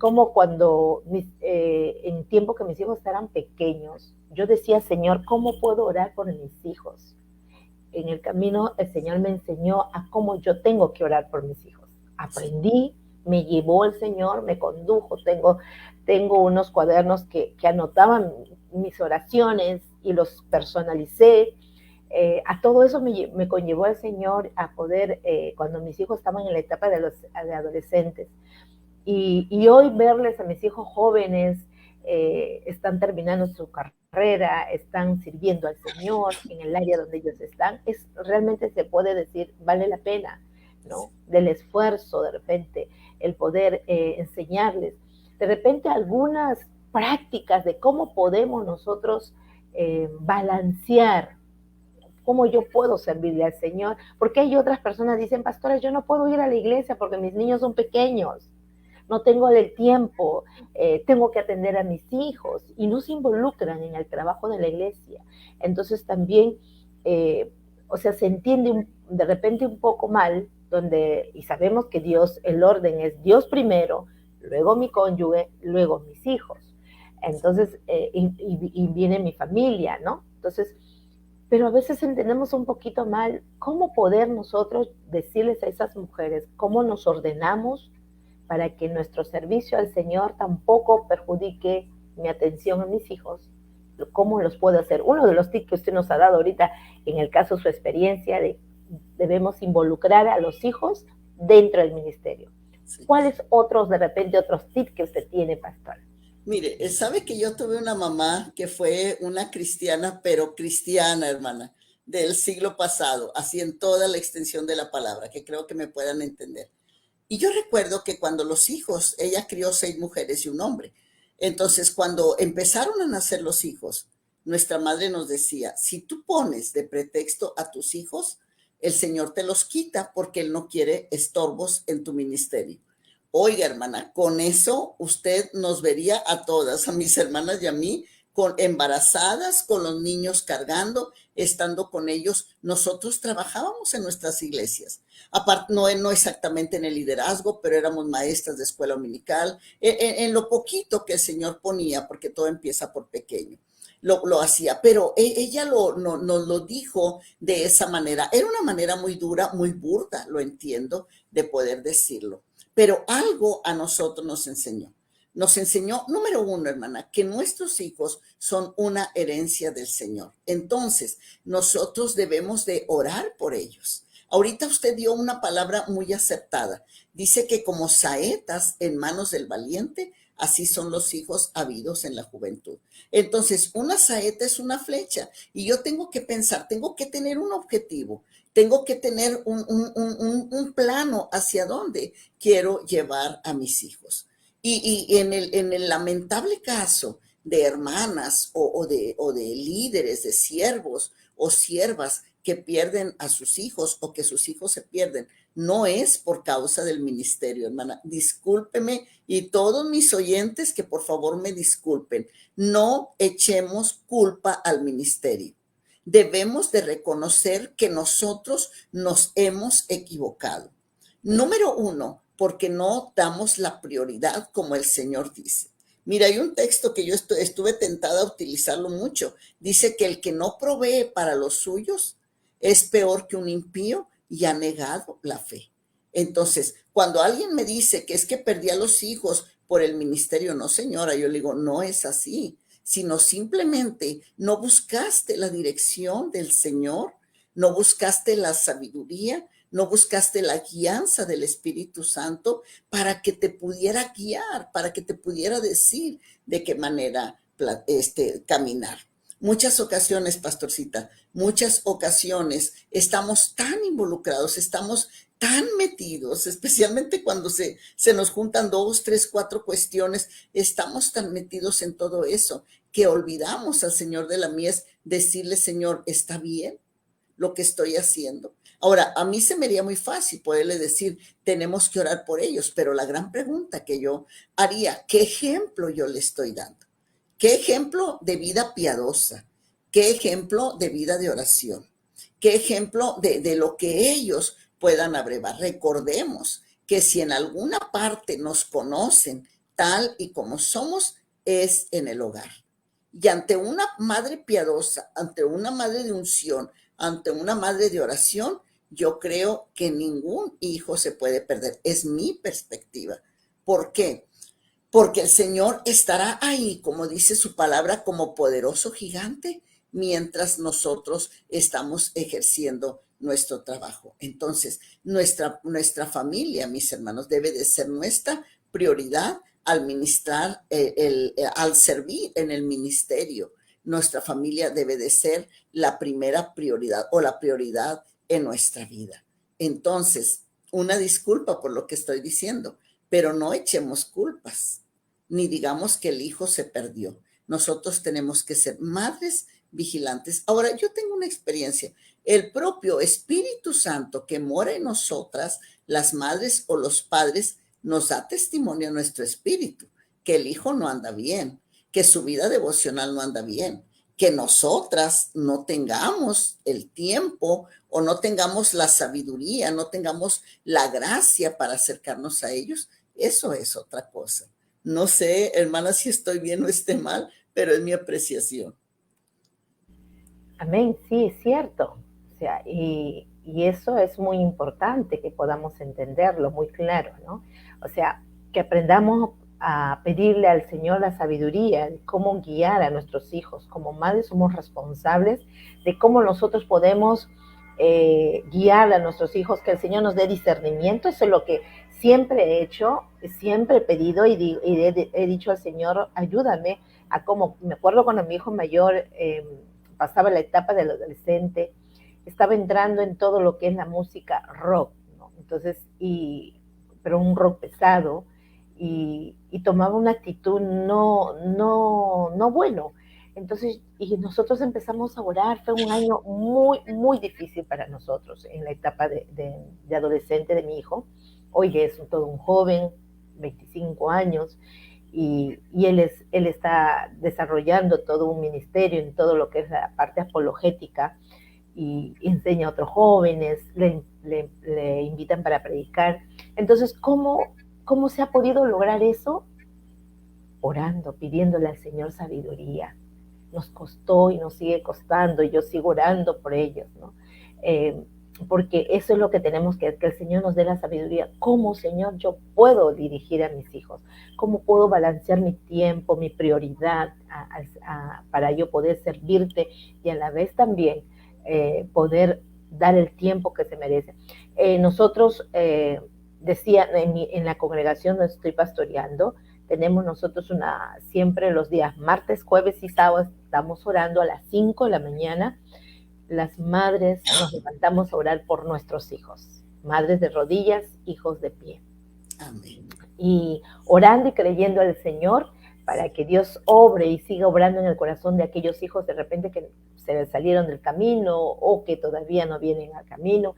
como cuando en tiempo que mis hijos eran pequeños, yo decía, Señor, ¿cómo puedo orar por mis hijos? En el camino el Señor me enseñó a cómo yo tengo que orar por mis hijos. Sí, Aprendí, me llevó el Señor, me condujo, tengo unos cuadernos que anotaban mis oraciones y los personalicé. A todo eso me conllevó el Señor a poder, cuando mis hijos estaban en la etapa de adolescentes, y hoy verles a mis hijos jóvenes, están terminando su carrera, están sirviendo al Señor en el área donde ellos están, realmente se puede decir, vale la pena, sí, ¿no? Del esfuerzo, de repente, el poder enseñarles. De repente, algunas prácticas de cómo podemos nosotros balancear, cómo yo puedo servirle al Señor, porque hay otras personas que dicen, pastora, yo no puedo ir a la iglesia porque mis niños son pequeños, no tengo el tiempo, tengo que atender a mis hijos, y no se involucran en el trabajo de la iglesia. Entonces también, o sea, se entiende de repente un poco mal, y sabemos que Dios, el orden es Dios primero, luego mi cónyuge, luego mis hijos. Entonces, y viene mi familia, ¿no? Entonces, pero a veces entendemos un poquito mal cómo poder nosotros decirles a esas mujeres cómo nos ordenamos, para que nuestro servicio al Señor tampoco perjudique mi atención a mis hijos. ¿Cómo los puedo hacer? Uno de los tips que usted nos ha dado ahorita, en el caso de su experiencia, debemos involucrar a los hijos dentro del ministerio. Sí. ¿Cuáles otros, de repente, otros tips que usted tiene, pastor? Mire, sabe que yo tuve una mamá que fue una cristiana, pero cristiana, hermana, del siglo pasado, así en toda la extensión de la palabra, que creo que me puedan entender. Y yo recuerdo que cuando los hijos, ella crió 6 mujeres y un hombre. Entonces, cuando empezaron a nacer los hijos, nuestra madre nos decía, si tú pones de pretexto a tus hijos, el Señor te los quita porque Él no quiere estorbos en tu ministerio. Oiga, hermana, con eso usted nos vería a todas, a mis hermanas y a mí, embarazadas, con los niños cargando, estando con ellos. Nosotros trabajábamos en nuestras iglesias. Aparte, no exactamente en el liderazgo, pero éramos maestras de escuela dominical, en lo poquito que el Señor ponía, porque todo empieza por pequeño. Lo hacía, pero ella nos lo dijo de esa manera. Era una manera muy dura, muy burda, lo entiendo, de poder decirlo. Pero algo a nosotros nos enseñó. Nos enseñó, número 1, hermana, que nuestros hijos son una herencia del Señor. Entonces, nosotros debemos de orar por ellos. Ahorita usted dio una palabra muy acertada. Dice que como saetas en manos del valiente, así son los hijos habidos en la juventud. Entonces, una saeta es una flecha y yo tengo que pensar, tengo que tener un objetivo, tengo que tener un plano hacia dónde quiero llevar a mis hijos. Y en el lamentable caso de hermanas o de líderes, de siervos o siervas que pierden a sus hijos o que sus hijos se pierden, no es por causa del ministerio, hermana. Discúlpeme, y todos mis oyentes que por favor me disculpen. No echemos culpa al ministerio. Debemos de reconocer que nosotros nos hemos equivocado. Número 1, porque no damos la prioridad como el Señor dice. Mira, hay un texto que yo estuve tentada a utilizarlo mucho. Dice que el que no provee para los suyos es peor que un impío y ha negado la fe. Entonces, cuando alguien me dice que es que perdí a los hijos por el ministerio, no, señora, yo le digo, no es así, sino simplemente no buscaste la dirección del Señor, no buscaste la sabiduría, no buscaste la guianza del Espíritu Santo para que te pudiera guiar, para que te pudiera decir de qué manera caminar. Muchas ocasiones, pastorcita, muchas ocasiones estamos tan involucrados, estamos tan metidos, especialmente cuando se nos juntan 2, 3, 4 cuestiones, estamos tan metidos en todo eso que olvidamos al Señor de la mies decirle, Señor, ¿está bien lo que estoy haciendo? Ahora, a mí se me haría muy fácil poderle decir, tenemos que orar por ellos, pero la gran pregunta que yo haría, ¿qué ejemplo yo le estoy dando? ¿Qué ejemplo de vida piadosa? ¿Qué ejemplo de vida de oración? ¿Qué ejemplo de lo que ellos puedan abrevar? Recordemos que si en alguna parte nos conocen tal y como somos, es en el hogar. Y ante una madre piadosa, ante una madre de unción, ante una madre de oración, yo creo que ningún hijo se puede perder. Es mi perspectiva. ¿Por qué? Porque el Señor estará ahí, como dice su palabra, como poderoso gigante, mientras nosotros estamos ejerciendo nuestro trabajo. Entonces, nuestra familia, mis hermanos, debe de ser nuestra prioridad al ministrar, al servir en el ministerio. Nuestra familia debe de ser la primera prioridad o la prioridad en nuestra vida. Entonces, una disculpa por lo que estoy diciendo, pero no echemos culpas, ni digamos que el hijo se perdió. Nosotros tenemos que ser madres vigilantes. Ahora, yo tengo una experiencia. El propio Espíritu Santo que mora en nosotras, las madres o los padres, nos da testimonio a nuestro espíritu que el hijo no anda bien, que su vida devocional no anda bien, que nosotras no tengamos el tiempo o no tengamos la sabiduría, no tengamos la gracia para acercarnos a ellos. Eso es otra cosa. No sé, hermana, si estoy bien o esté mal, pero es mi apreciación. Amén, sí, es cierto. O sea, y eso es muy importante que podamos entenderlo muy claro, ¿no? O sea, que aprendamos a pedirle al Señor la sabiduría de cómo guiar a nuestros hijos. Como madres somos responsables de cómo nosotros podemos guiar a nuestros hijos, que el Señor nos dé discernimiento. Eso es lo que siempre he hecho, siempre he pedido y he dicho al Señor, ayúdame a cómo. Me acuerdo cuando mi hijo mayor pasaba la etapa del adolescente, estaba entrando en todo lo que es la música rock, ¿no? Entonces, pero un rock pesado, y tomaba una actitud no bueno. Entonces, y nosotros empezamos a orar. Fue un año muy, muy difícil para nosotros en la etapa de adolescente de mi hijo. Hoy es todo un joven, 25 años, y él está desarrollando todo un ministerio en todo lo que es la parte apologética, y enseña a otros jóvenes, le invitan para predicar. Entonces, ¿cómo se ha podido lograr eso? Orando, pidiéndole al Señor sabiduría. Nos costó y nos sigue costando, y yo sigo orando por ellos, ¿no? Porque eso es lo que tenemos que el Señor nos dé la sabiduría. ¿Cómo, Señor, yo puedo dirigir a mis hijos? ¿Cómo puedo balancear mi tiempo, mi prioridad para yo poder servirte y a la vez también poder dar el tiempo que se merece? Nosotros, decía, en la congregación donde estoy pastoreando, tenemos nosotros siempre los días martes, jueves y sábados, estamos orando a las 5 de la mañana. Las madres nos levantamos a orar por nuestros hijos. Madres de rodillas, hijos de pie. Amén. Y orando y creyendo al Señor para que Dios obre y siga obrando en el corazón de aquellos hijos de repente que se salieron del camino o que todavía no vienen al camino.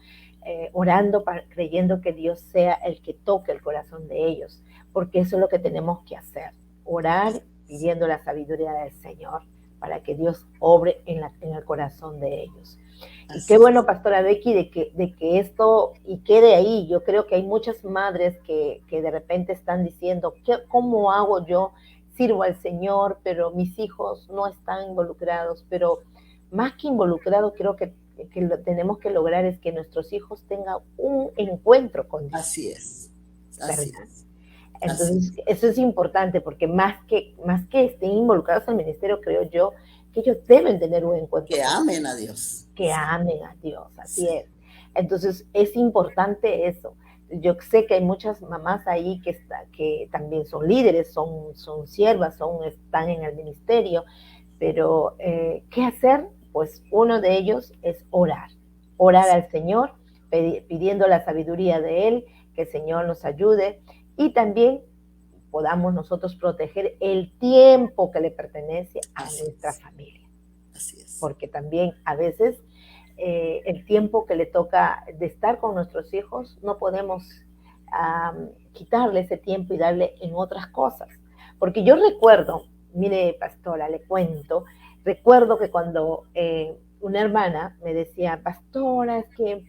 Orando, creyendo que Dios sea el que toque el corazón de ellos, porque eso es lo que tenemos que hacer, orar pidiendo la sabiduría del Señor para que Dios obre en el corazón de ellos. Y qué bueno, Pastora Becky, de que esto y quede ahí. Yo creo que hay muchas madres que de repente están diciendo, ¿cómo hago yo? Sirvo al Señor, pero mis hijos no están involucrados. Pero más que involucrados, creo que lo tenemos que lograr es que nuestros hijos tengan un encuentro con Dios. Así es. Así es. Entonces, eso es importante, porque más que estén involucrados en el ministerio, creo yo, que ellos deben tener un encuentro. Que amen a Dios. Que amen a Dios, así es. Entonces, es importante eso. Yo sé que hay muchas mamás ahí que también son líderes, son siervas, están en el ministerio, pero ¿qué hacer? Pues uno de ellos es orar al Señor, pidiendo la sabiduría de Él, que el Señor nos ayude, y también podamos nosotros proteger el tiempo que le pertenece a nuestra familia. Así es. Porque también a veces el tiempo que le toca de estar con nuestros hijos, no podemos quitarle ese tiempo y darle en otras cosas. Porque yo recuerdo, mire, pastora, le cuento, recuerdo que cuando una hermana me decía, pastora, es que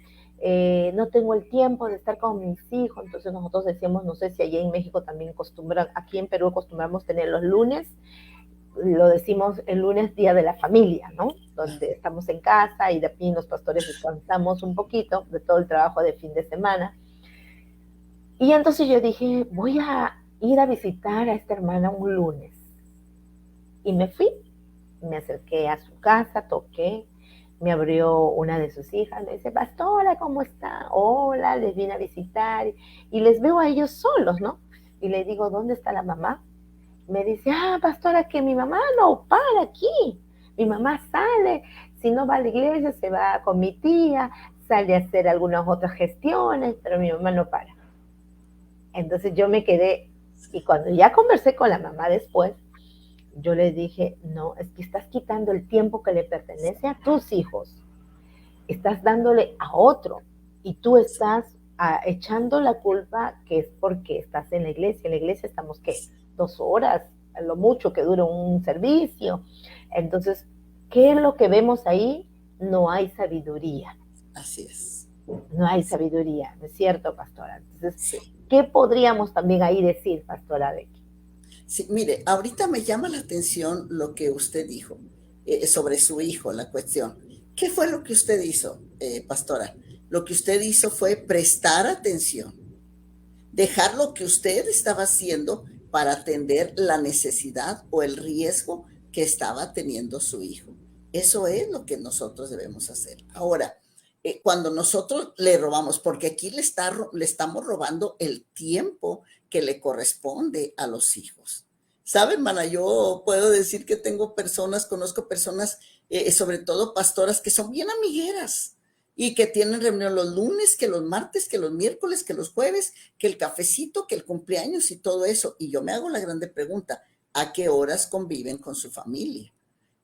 no tengo el tiempo de estar con mis hijos. Entonces nosotros decíamos, no sé si allá en México también aquí en Perú acostumbramos tener los lunes, lo decimos el lunes, día de la familia, ¿no? Donde estamos en casa y de aquí los pastores descansamos un poquito de todo el trabajo de fin de semana. Y entonces yo dije, voy a ir a visitar a esta hermana un lunes. Y me fui, me acerqué a su casa, toqué, me abrió una de sus hijas, me dice, pastora, ¿cómo está? Hola, les vine a visitar, y les veo a ellos solos, ¿no? Y le digo, ¿dónde está la mamá? Me dice, pastora, que mi mamá no para aquí, mi mamá sale, si no va a la iglesia, se va con mi tía, sale a hacer algunas otras gestiones, pero mi mamá no para. Entonces yo me quedé, y cuando ya conversé con la mamá después, yo le dije, no, es que estás quitando el tiempo que le pertenece a tus hijos, estás dándole a otro, y tú estás echando la culpa que es porque estás en la iglesia. En la iglesia estamos, ¿qué? 2 horas, a lo mucho que dura un servicio. Entonces, ¿qué es lo que vemos ahí? No hay sabiduría. Así es. No hay sabiduría, ¿no es cierto, pastora? Entonces, sí. ¿Qué podríamos también ahí decir, pastora Becky? Sí, mire, ahorita me llama la atención lo que usted dijo sobre su hijo, la cuestión. ¿Qué fue lo que usted hizo, pastora? Lo que usted hizo fue prestar atención. dejar lo que usted estaba haciendo para atender la necesidad o el riesgo que estaba teniendo su hijo. Eso es lo que nosotros debemos hacer. Ahora, cuando nosotros le robamos, porque aquí le estamos robando el tiempo que le corresponde a los hijos. ¿Saben, hermana? Yo puedo decir que conozco personas, sobre todo pastoras, que son bien amigueras y que tienen reunión los lunes, que los martes, que los miércoles, que los jueves, que el cafecito, que el cumpleaños y todo eso. Y yo me hago la grande pregunta, ¿a qué horas conviven con su familia?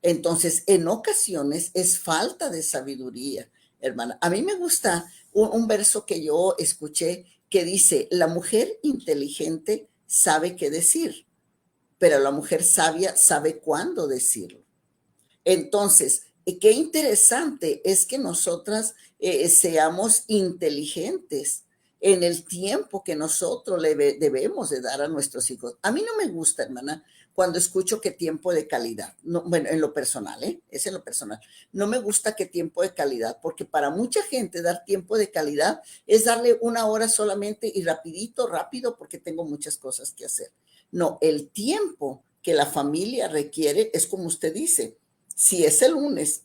Entonces, en ocasiones es falta de sabiduría, hermana. A mí me gusta un verso que yo escuché que dice, la mujer inteligente sabe qué decir, pero la mujer sabia sabe cuándo decirlo. Entonces, qué interesante es que nosotras seamos inteligentes en el tiempo que nosotros debemos de dar a nuestros hijos. A mí no me gusta, hermana, cuando escucho que tiempo de calidad. No, bueno, en lo personal, es en lo personal. No me gusta que tiempo de calidad, porque para mucha gente dar tiempo de calidad es darle una hora solamente y rápido, porque tengo muchas cosas que hacer. No, el tiempo que la familia requiere es como usted dice. Si es el lunes,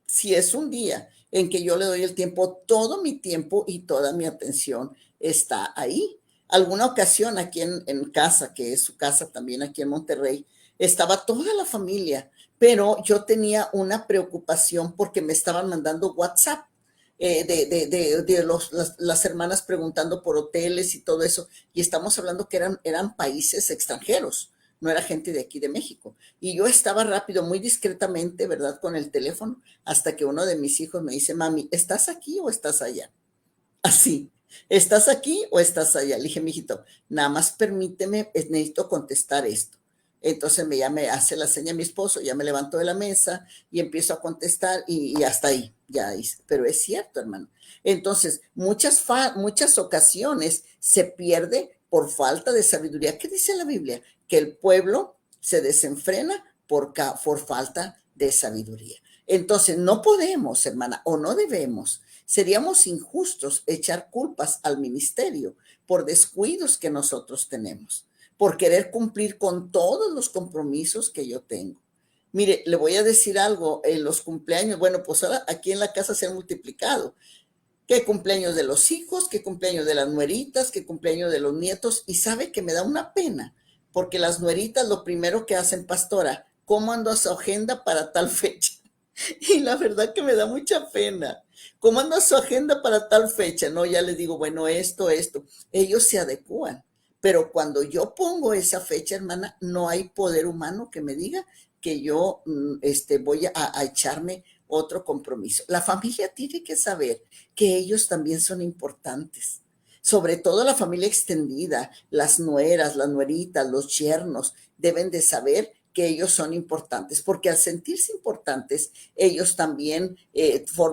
si es un día en que yo le doy el tiempo, todo mi tiempo y toda mi atención está ahí. Alguna ocasión aquí en casa, que es su casa también aquí en Monterrey, estaba toda la familia, pero yo tenía una preocupación porque me estaban mandando WhatsApp las hermanas preguntando por hoteles y todo eso, y estamos hablando que eran países extranjeros, no era gente de aquí de México. Y yo estaba rápido, muy discretamente, ¿verdad? Con el teléfono, hasta que uno de mis hijos me dice, mami, ¿estás aquí o estás allá? Así, ¿estás aquí o estás allá? Le dije, mijito, nada más permíteme, necesito contestar esto. Entonces ya me hace la seña mi esposo, ya me levanto de la mesa y empiezo a contestar y hasta ahí, ya hice. Pero es cierto, hermano. Entonces, muchas ocasiones se pierde por falta de sabiduría. ¿Qué dice la Biblia? Que el pueblo se desenfrena por falta de sabiduría. Entonces, no podemos, hermana, o no debemos, seríamos injustos echar culpas al ministerio por descuidos que nosotros tenemos, por querer cumplir con todos los compromisos que yo tengo. Mire, le voy a decir algo, en los cumpleaños, bueno, pues ahora aquí en la casa se han multiplicado. ¿Qué cumpleaños de los hijos? ¿Qué cumpleaños de las nueritas? ¿Qué cumpleaños de los nietos? Y sabe que me da una pena, porque las nueritas lo primero que hacen, pastora, ¿cómo ando a su agenda para tal fecha? Y la verdad que me da mucha pena. ¿Cómo anda su agenda para tal fecha? No, ya les digo, bueno, esto. Ellos se adecúan. Pero cuando yo pongo esa fecha, hermana, no hay poder humano que me diga que yo voy a echarme otro compromiso. La familia tiene que saber que ellos también son importantes. Sobre todo la familia extendida, las nueras, las nueritas, los yernos, deben de saber que ellos son importantes, porque al sentirse importantes, ellos también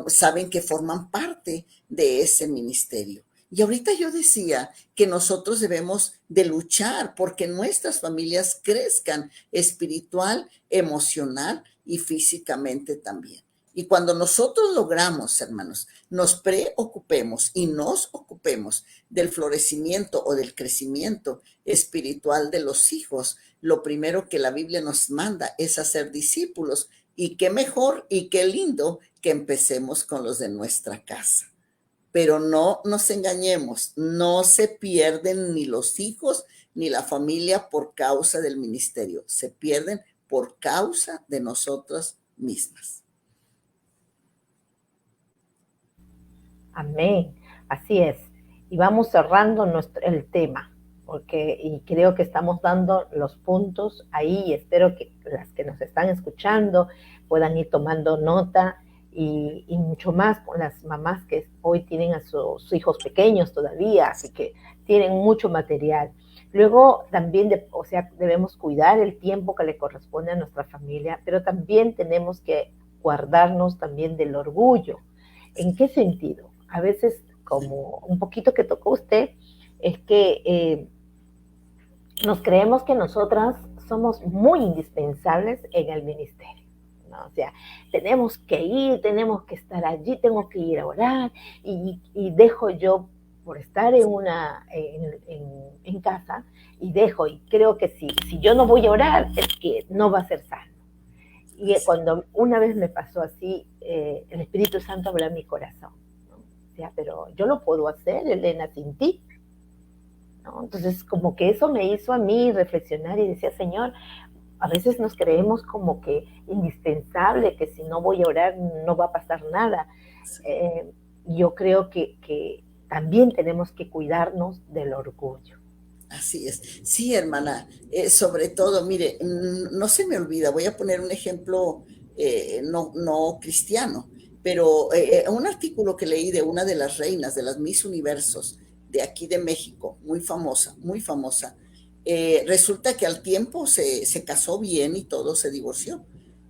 saben que forman parte de ese ministerio. Y ahorita yo decía que nosotros debemos de luchar porque nuestras familias crezcan espiritual, emocional y físicamente también. Y cuando nosotros logramos, hermanos, nos preocupemos y nos ocupemos del florecimiento o del crecimiento espiritual de los hijos, lo primero que la Biblia nos manda es hacer discípulos. Y qué mejor y qué lindo que empecemos con los de nuestra casa. Pero no nos engañemos, no se pierden ni los hijos ni la familia por causa del ministerio, se pierden por causa de nosotras mismas. Amén, así es. Y vamos cerrando el tema, y creo que estamos dando los puntos ahí, y espero que las que nos están escuchando puedan ir tomando nota, y mucho más con las mamás que hoy tienen a sus hijos pequeños todavía, así que tienen mucho material. Luego también, debemos cuidar el tiempo que le corresponde a nuestra familia, pero también tenemos que guardarnos también del orgullo. ¿En qué sentido? A veces, como un poquito que tocó usted, es que nos creemos que nosotras somos muy indispensables en el ministerio, ¿no? O sea, tenemos que ir, tenemos que estar allí, tengo que ir a orar, y dejo yo por estar en casa y dejo, y creo que si yo no voy a orar es que no va a ser sano. Y cuando una vez me pasó así, el Espíritu Santo habló en mi corazón, ¿no? O sea, pero yo lo puedo hacer, Elena, sin ti, ¿no? Entonces como que eso me hizo a mí reflexionar y decía, Señor, a veces nos creemos como que indispensable, que si no voy a orar no va a pasar nada. Yo creo que también tenemos que cuidarnos del orgullo. Así es. Sí, hermana, sobre todo, mire, no se me olvida, voy a poner un ejemplo no cristiano, pero un artículo que leí de una de las reinas de las Miss Universos de aquí de México, muy famosa. Resulta que al tiempo se casó bien y todo, se divorció.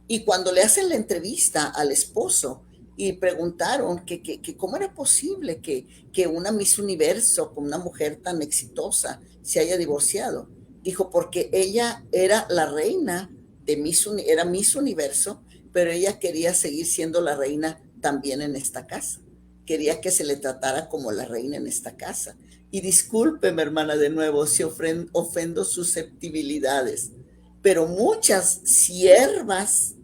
Y cuando le hacen la entrevista al esposo y preguntaron que cómo era posible que una Miss Universo, con una mujer tan exitosa, se haya divorciado. Dijo, porque ella era la reina era Miss Universo, pero ella quería seguir siendo la reina también en esta casa. Quería que se le tratara como la reina en esta casa. Y discúlpeme, hermana, de nuevo, si ofendo susceptibilidades, pero muchas siervas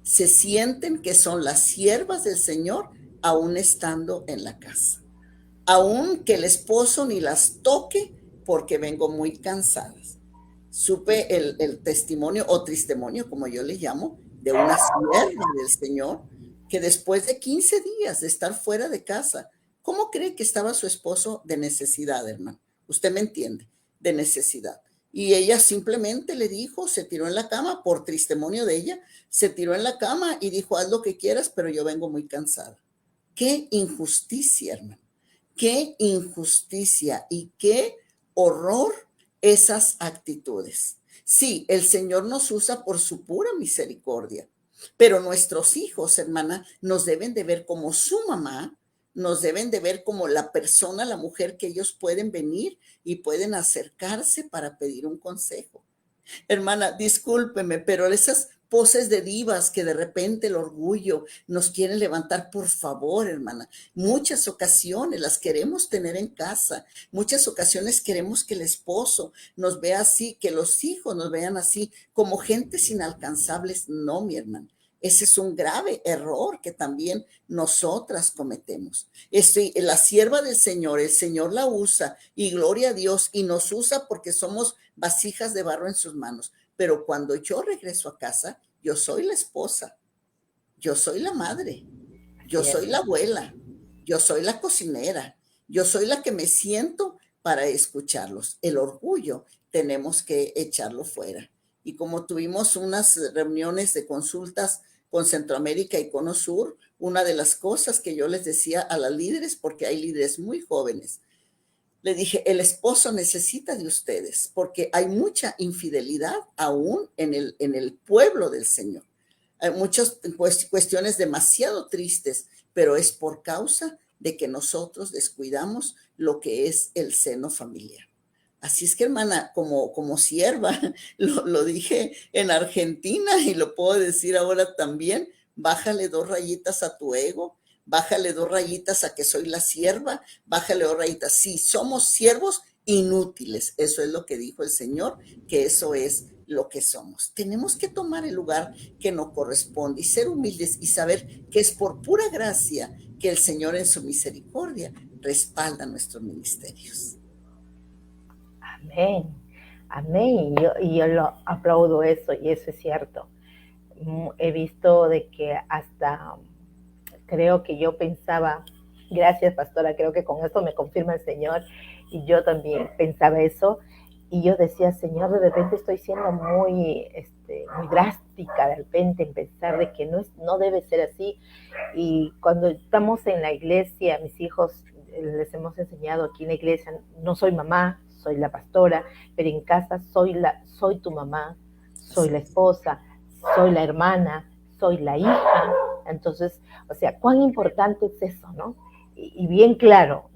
se sienten que son las siervas del Señor aún estando en la casa. Aún que el esposo ni las toque porque vengo muy cansadas. Supe el testimonio o tristemonio, como yo le llamo, de una sierva del Señor que después de 15 días de estar fuera de casa, ¿cómo cree que estaba su esposo de necesidad, hermano? Usted me entiende, de necesidad. Y ella simplemente le dijo, se tiró en la cama, por testimonio de ella, se tiró en la cama y dijo, haz lo que quieras, pero yo vengo muy cansada. Qué injusticia, hermano. Qué injusticia y qué horror esas actitudes. Sí, el Señor nos usa por su pura misericordia, pero nuestros hijos, hermana, nos deben de ver como su mamá, nos deben de ver como la persona, la mujer que ellos pueden venir y pueden acercarse para pedir un consejo. Hermana, discúlpeme, pero esas poses de divas que de repente el orgullo nos quiere levantar, por favor, hermana, muchas ocasiones las queremos tener en casa, muchas ocasiones queremos que el esposo nos vea así, que los hijos nos vean así, como gentes inalcanzables. No, mi hermana. Ese es un grave error que también nosotras cometemos. La sierva del Señor, el Señor la usa y gloria a Dios, y nos usa porque somos vasijas de barro en sus manos. Pero cuando yo regreso a casa, yo soy la esposa, yo soy la madre, yo soy la abuela, yo soy la cocinera, yo soy la que me siento para escucharlos. El orgullo tenemos que echarlo fuera. Y como tuvimos unas reuniones de consultas con Centroamérica y Cono Sur, una de las cosas que yo les decía a las líderes, porque hay líderes muy jóvenes, le dije, el esposo necesita de ustedes porque hay mucha infidelidad aún en el pueblo del Señor. Hay muchas cuestiones demasiado tristes, pero es por causa de que nosotros descuidamos lo que es el seno familiar. Así es que, hermana, como sierva, lo dije en Argentina y lo puedo decir ahora también, bájale 2 rayitas a tu ego, bájale 2 rayitas a que soy la sierva, bájale 2 rayitas. Sí, somos siervos inútiles, eso es lo que dijo el Señor, que eso es lo que somos. Tenemos que tomar el lugar que nos corresponde y ser humildes y saber que es por pura gracia que el Señor en su misericordia respalda nuestros ministerios. Amén, amén. Y yo lo aplaudo eso, y eso es cierto. He visto de que hasta creo que yo pensaba, gracias pastora, creo que con esto me confirma el Señor, y yo también pensaba eso, y yo decía, Señor, de repente estoy siendo muy drástica de repente en pensar de que no debe ser así. Y cuando estamos en la iglesia, mis hijos les hemos enseñado aquí en la iglesia, no soy mamá, soy la pastora, pero en casa soy tu mamá, soy la esposa, soy la hermana, soy la hija. Entonces, o sea, cuán importante es eso, ¿no? Y bien claro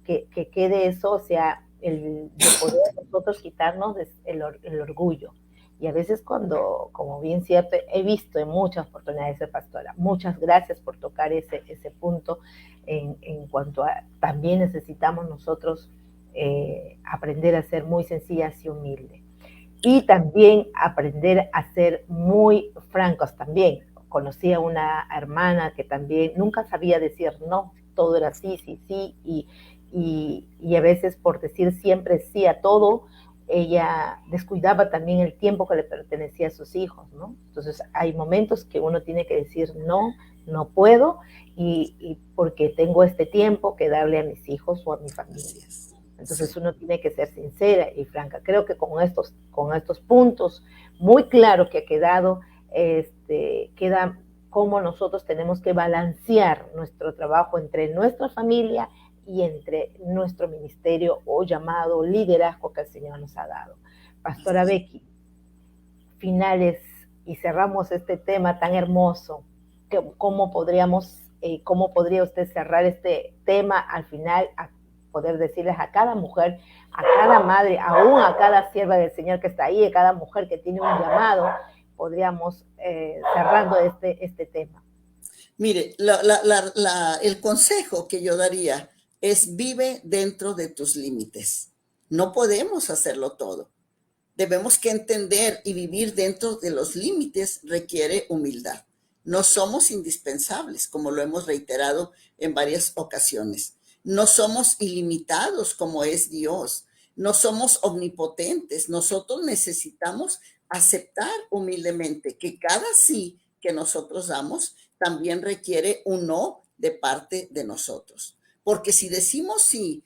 que quede eso, o sea, de poder nosotros quitarnos el orgullo. Y a veces cuando, como bien cierto, he visto en muchas oportunidades de pastora, muchas gracias por tocar ese punto, en cuanto a, también necesitamos nosotros aprender a ser muy sencillas y humildes. Y también aprender a ser muy francos también. Conocí a una hermana que también nunca sabía decir no, todo era sí, sí, sí, y a veces por decir siempre sí a todo, ella descuidaba también el tiempo que le pertenecía a sus hijos, ¿no? Entonces hay momentos que uno tiene que decir no, no puedo, y porque tengo este tiempo que darle a mis hijos o a mi familia. Entonces uno tiene que ser sincera y franca. Creo que con estos puntos muy claros que ha quedado, queda cómo nosotros tenemos que balancear nuestro trabajo entre nuestra familia y entre nuestro ministerio o llamado liderazgo que el Señor nos ha dado. Pastora Becky, finales y cerramos este tema tan hermoso. ¿Cómo podría usted cerrar este tema al final, a poder decirles a cada mujer, a cada madre, aún a cada sierva del Señor que está ahí, a cada mujer que tiene un llamado, podríamos cerrando este tema? Mire, el consejo que yo daría es: vive dentro de tus límites. No podemos hacerlo todo. Debemos que entender y vivir dentro de los límites requiere humildad. No somos indispensables, como lo hemos reiterado en varias ocasiones. No somos ilimitados como es Dios. No somos omnipotentes. Nosotros necesitamos aceptar humildemente que cada sí que nosotros damos también requiere un no de parte de nosotros. Porque si decimos sí,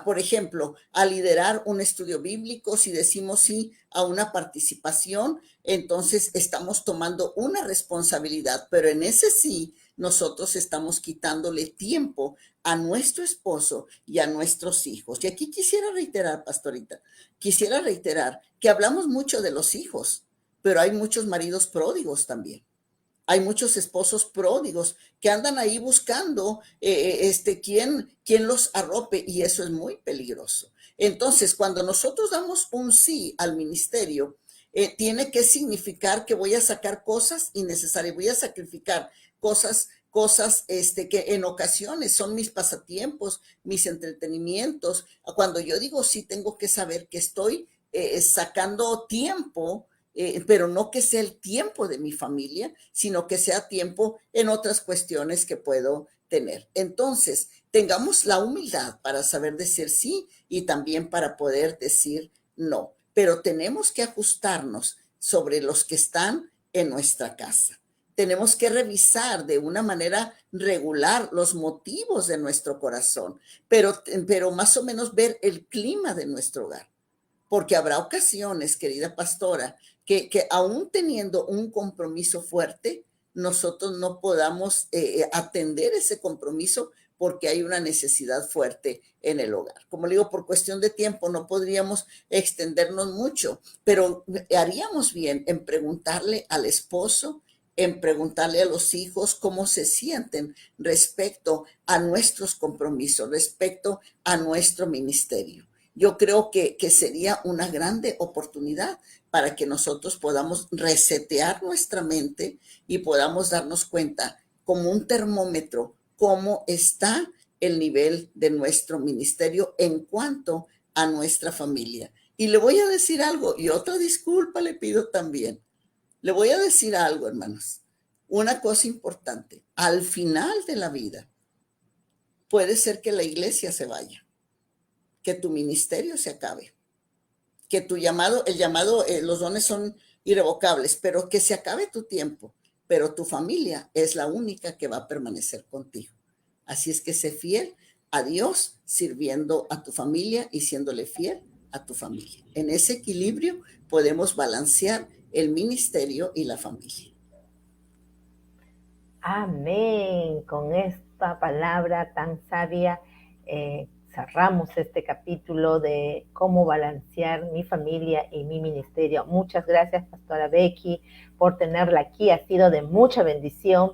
por ejemplo, a liderar un estudio bíblico, si decimos sí a una participación, entonces estamos tomando una responsabilidad, pero en ese sí nosotros estamos quitándole tiempo a nuestro esposo y a nuestros hijos. Y aquí quisiera reiterar, pastorita, que hablamos mucho de los hijos, pero hay muchos maridos pródigos también. Hay muchos esposos pródigos que andan ahí buscando quién los arrope, y eso es muy peligroso. Entonces, cuando nosotros damos un sí al ministerio, tiene que significar que voy a sacar cosas innecesarias, voy a sacrificar cosas que en ocasiones son mis pasatiempos, mis entretenimientos. Cuando yo digo sí, tengo que saber que estoy sacando tiempo, pero no que sea el tiempo de mi familia, sino que sea tiempo en otras cuestiones que puedo tener. Entonces, tengamos la humildad para saber decir sí y también para poder decir no, pero tenemos que ajustarnos sobre los que están en nuestra casa. Tenemos que revisar de una manera regular los motivos de nuestro corazón, pero más o menos ver el clima de nuestro hogar. Porque habrá ocasiones, querida pastora, que aún teniendo un compromiso fuerte, nosotros no podamos atender ese compromiso porque hay una necesidad fuerte en el hogar. Como le digo, por cuestión de tiempo no podríamos extendernos mucho, pero haríamos bien en preguntarle al esposo, en preguntarle a los hijos cómo se sienten respecto a nuestros compromisos, respecto a nuestro ministerio. Yo creo que sería una grande oportunidad para que nosotros podamos resetear nuestra mente y podamos darnos cuenta, como un termómetro, cómo está el nivel de nuestro ministerio en cuanto a nuestra familia. Y le voy a decir algo, y otra disculpa le pido también. Le voy a decir algo, hermanos. Una cosa importante: al final de la vida, puede ser que la iglesia se vaya, que tu ministerio se acabe, que tu llamado, los dones son irrevocables, pero que se acabe tu tiempo, pero tu familia es la única que va a permanecer contigo. Así es que sé fiel a Dios sirviendo a tu familia y siéndole fiel a tu familia. En ese equilibrio podemos balancear el ministerio y la familia. Amén. Con esta palabra tan sabia, cerramos este capítulo de cómo balancear mi familia y mi ministerio. Muchas gracias, pastora Becky, por tenerla aquí. Ha sido de mucha bendición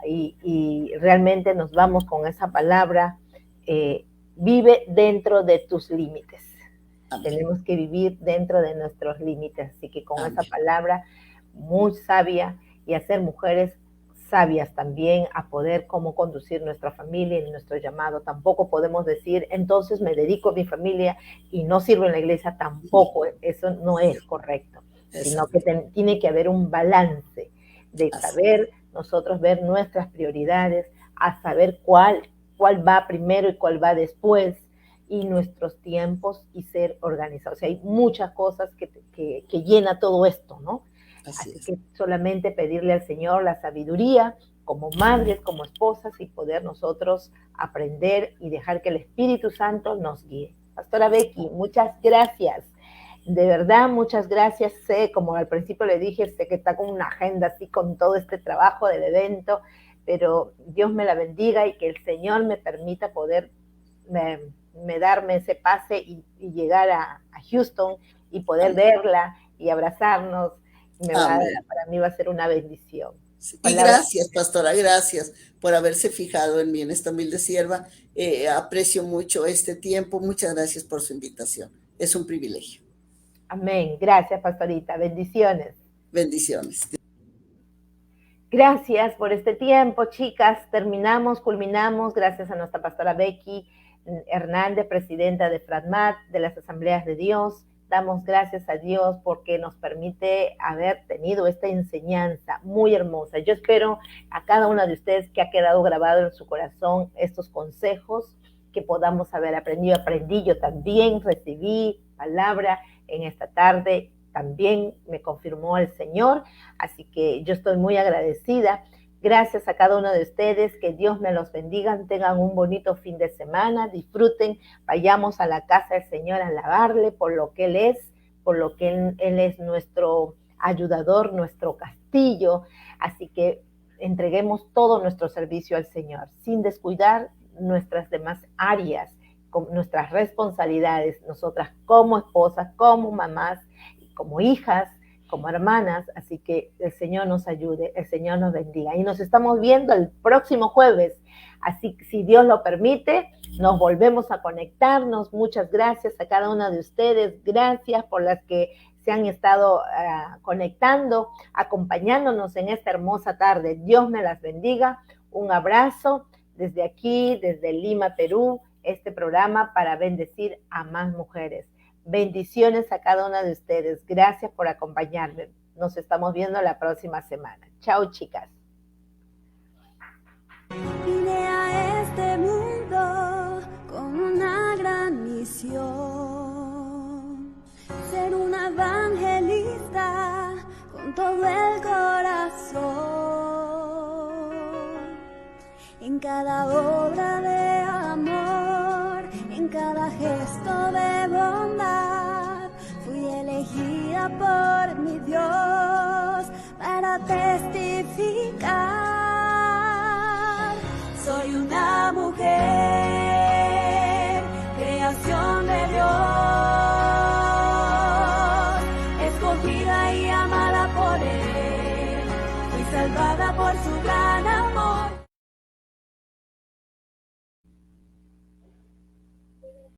y realmente nos vamos con esa palabra. Vive dentro de tus límites. Amén. Tenemos que vivir dentro de nuestros límites. Así que con Amén. Esa palabra muy sabia, y hacer mujeres sabias también a poder cómo conducir nuestra familia y nuestro llamado. Tampoco podemos decir, entonces me dedico a mi familia y no sirvo en la iglesia, tampoco, eso no es correcto, sino que tiene que haber un balance de saber nosotros ver nuestras prioridades, a saber cuál va primero y cuál va después, y nuestros tiempos y ser organizados. O sea, hay muchas cosas que llena todo esto, ¿no? Así que solamente pedirle al Señor la sabiduría como madres, como esposas, y poder nosotros aprender y dejar que el Espíritu Santo nos guíe. Pastora Becky, muchas gracias. De verdad, muchas gracias. Sé, como al principio le dije, sé que está con una agenda así con todo este trabajo del evento, pero Dios me la bendiga y que el Señor me permita poder darme ese pase y llegar a Houston y poder verla y abrazarnos. Para mí va a ser una bendición. Sí. Y gracias, pastora, gracias por haberse fijado en mí, en esta humilde sierva. Aprecio mucho este tiempo. Muchas gracias por su invitación. Es un privilegio. Amén. Gracias, pastorita. Bendiciones. Bendiciones. Gracias por este tiempo, chicas. Culminamos. Gracias a nuestra pastora Becky Hernández, presidenta de FRADMAT, de las Asambleas de Dios. Damos gracias a Dios porque nos permite haber tenido esta enseñanza muy hermosa. Yo espero a cada una de ustedes que ha quedado grabado en su corazón estos consejos que podamos haber aprendido. Aprendí yo también, recibí palabra en esta tarde, también me confirmó el Señor, así que yo estoy muy agradecida. Gracias a cada uno de ustedes, que Dios me los bendiga, tengan un bonito fin de semana, disfruten, vayamos a la casa del Señor a alabarle por lo que Él es, por lo que Él es nuestro ayudador, nuestro castillo, así que entreguemos todo nuestro servicio al Señor, sin descuidar nuestras demás áreas, con nuestras responsabilidades, nosotras como esposas, como mamás, como hijas, como hermanas, así que el Señor nos ayude, el Señor nos bendiga. Y nos estamos viendo el próximo jueves, así que si Dios lo permite, nos volvemos a conectarnos. Muchas gracias a cada una de ustedes, gracias por las que se han estado conectando, acompañándonos en esta hermosa tarde. Dios me las bendiga, un abrazo desde aquí, desde Lima, Perú, este programa para bendecir a más mujeres. Bendiciones a cada una de ustedes. Gracias por acompañarme. Nos estamos viendo la próxima semana. Chao, chicas. Vine a este mundo con una gran misión. Ser una evangelista con todo el corazón. En cada obra de amor, en cada gesto de bondad, fui elegida por mi Dios para testificar. Soy una mujer, creación de Dios.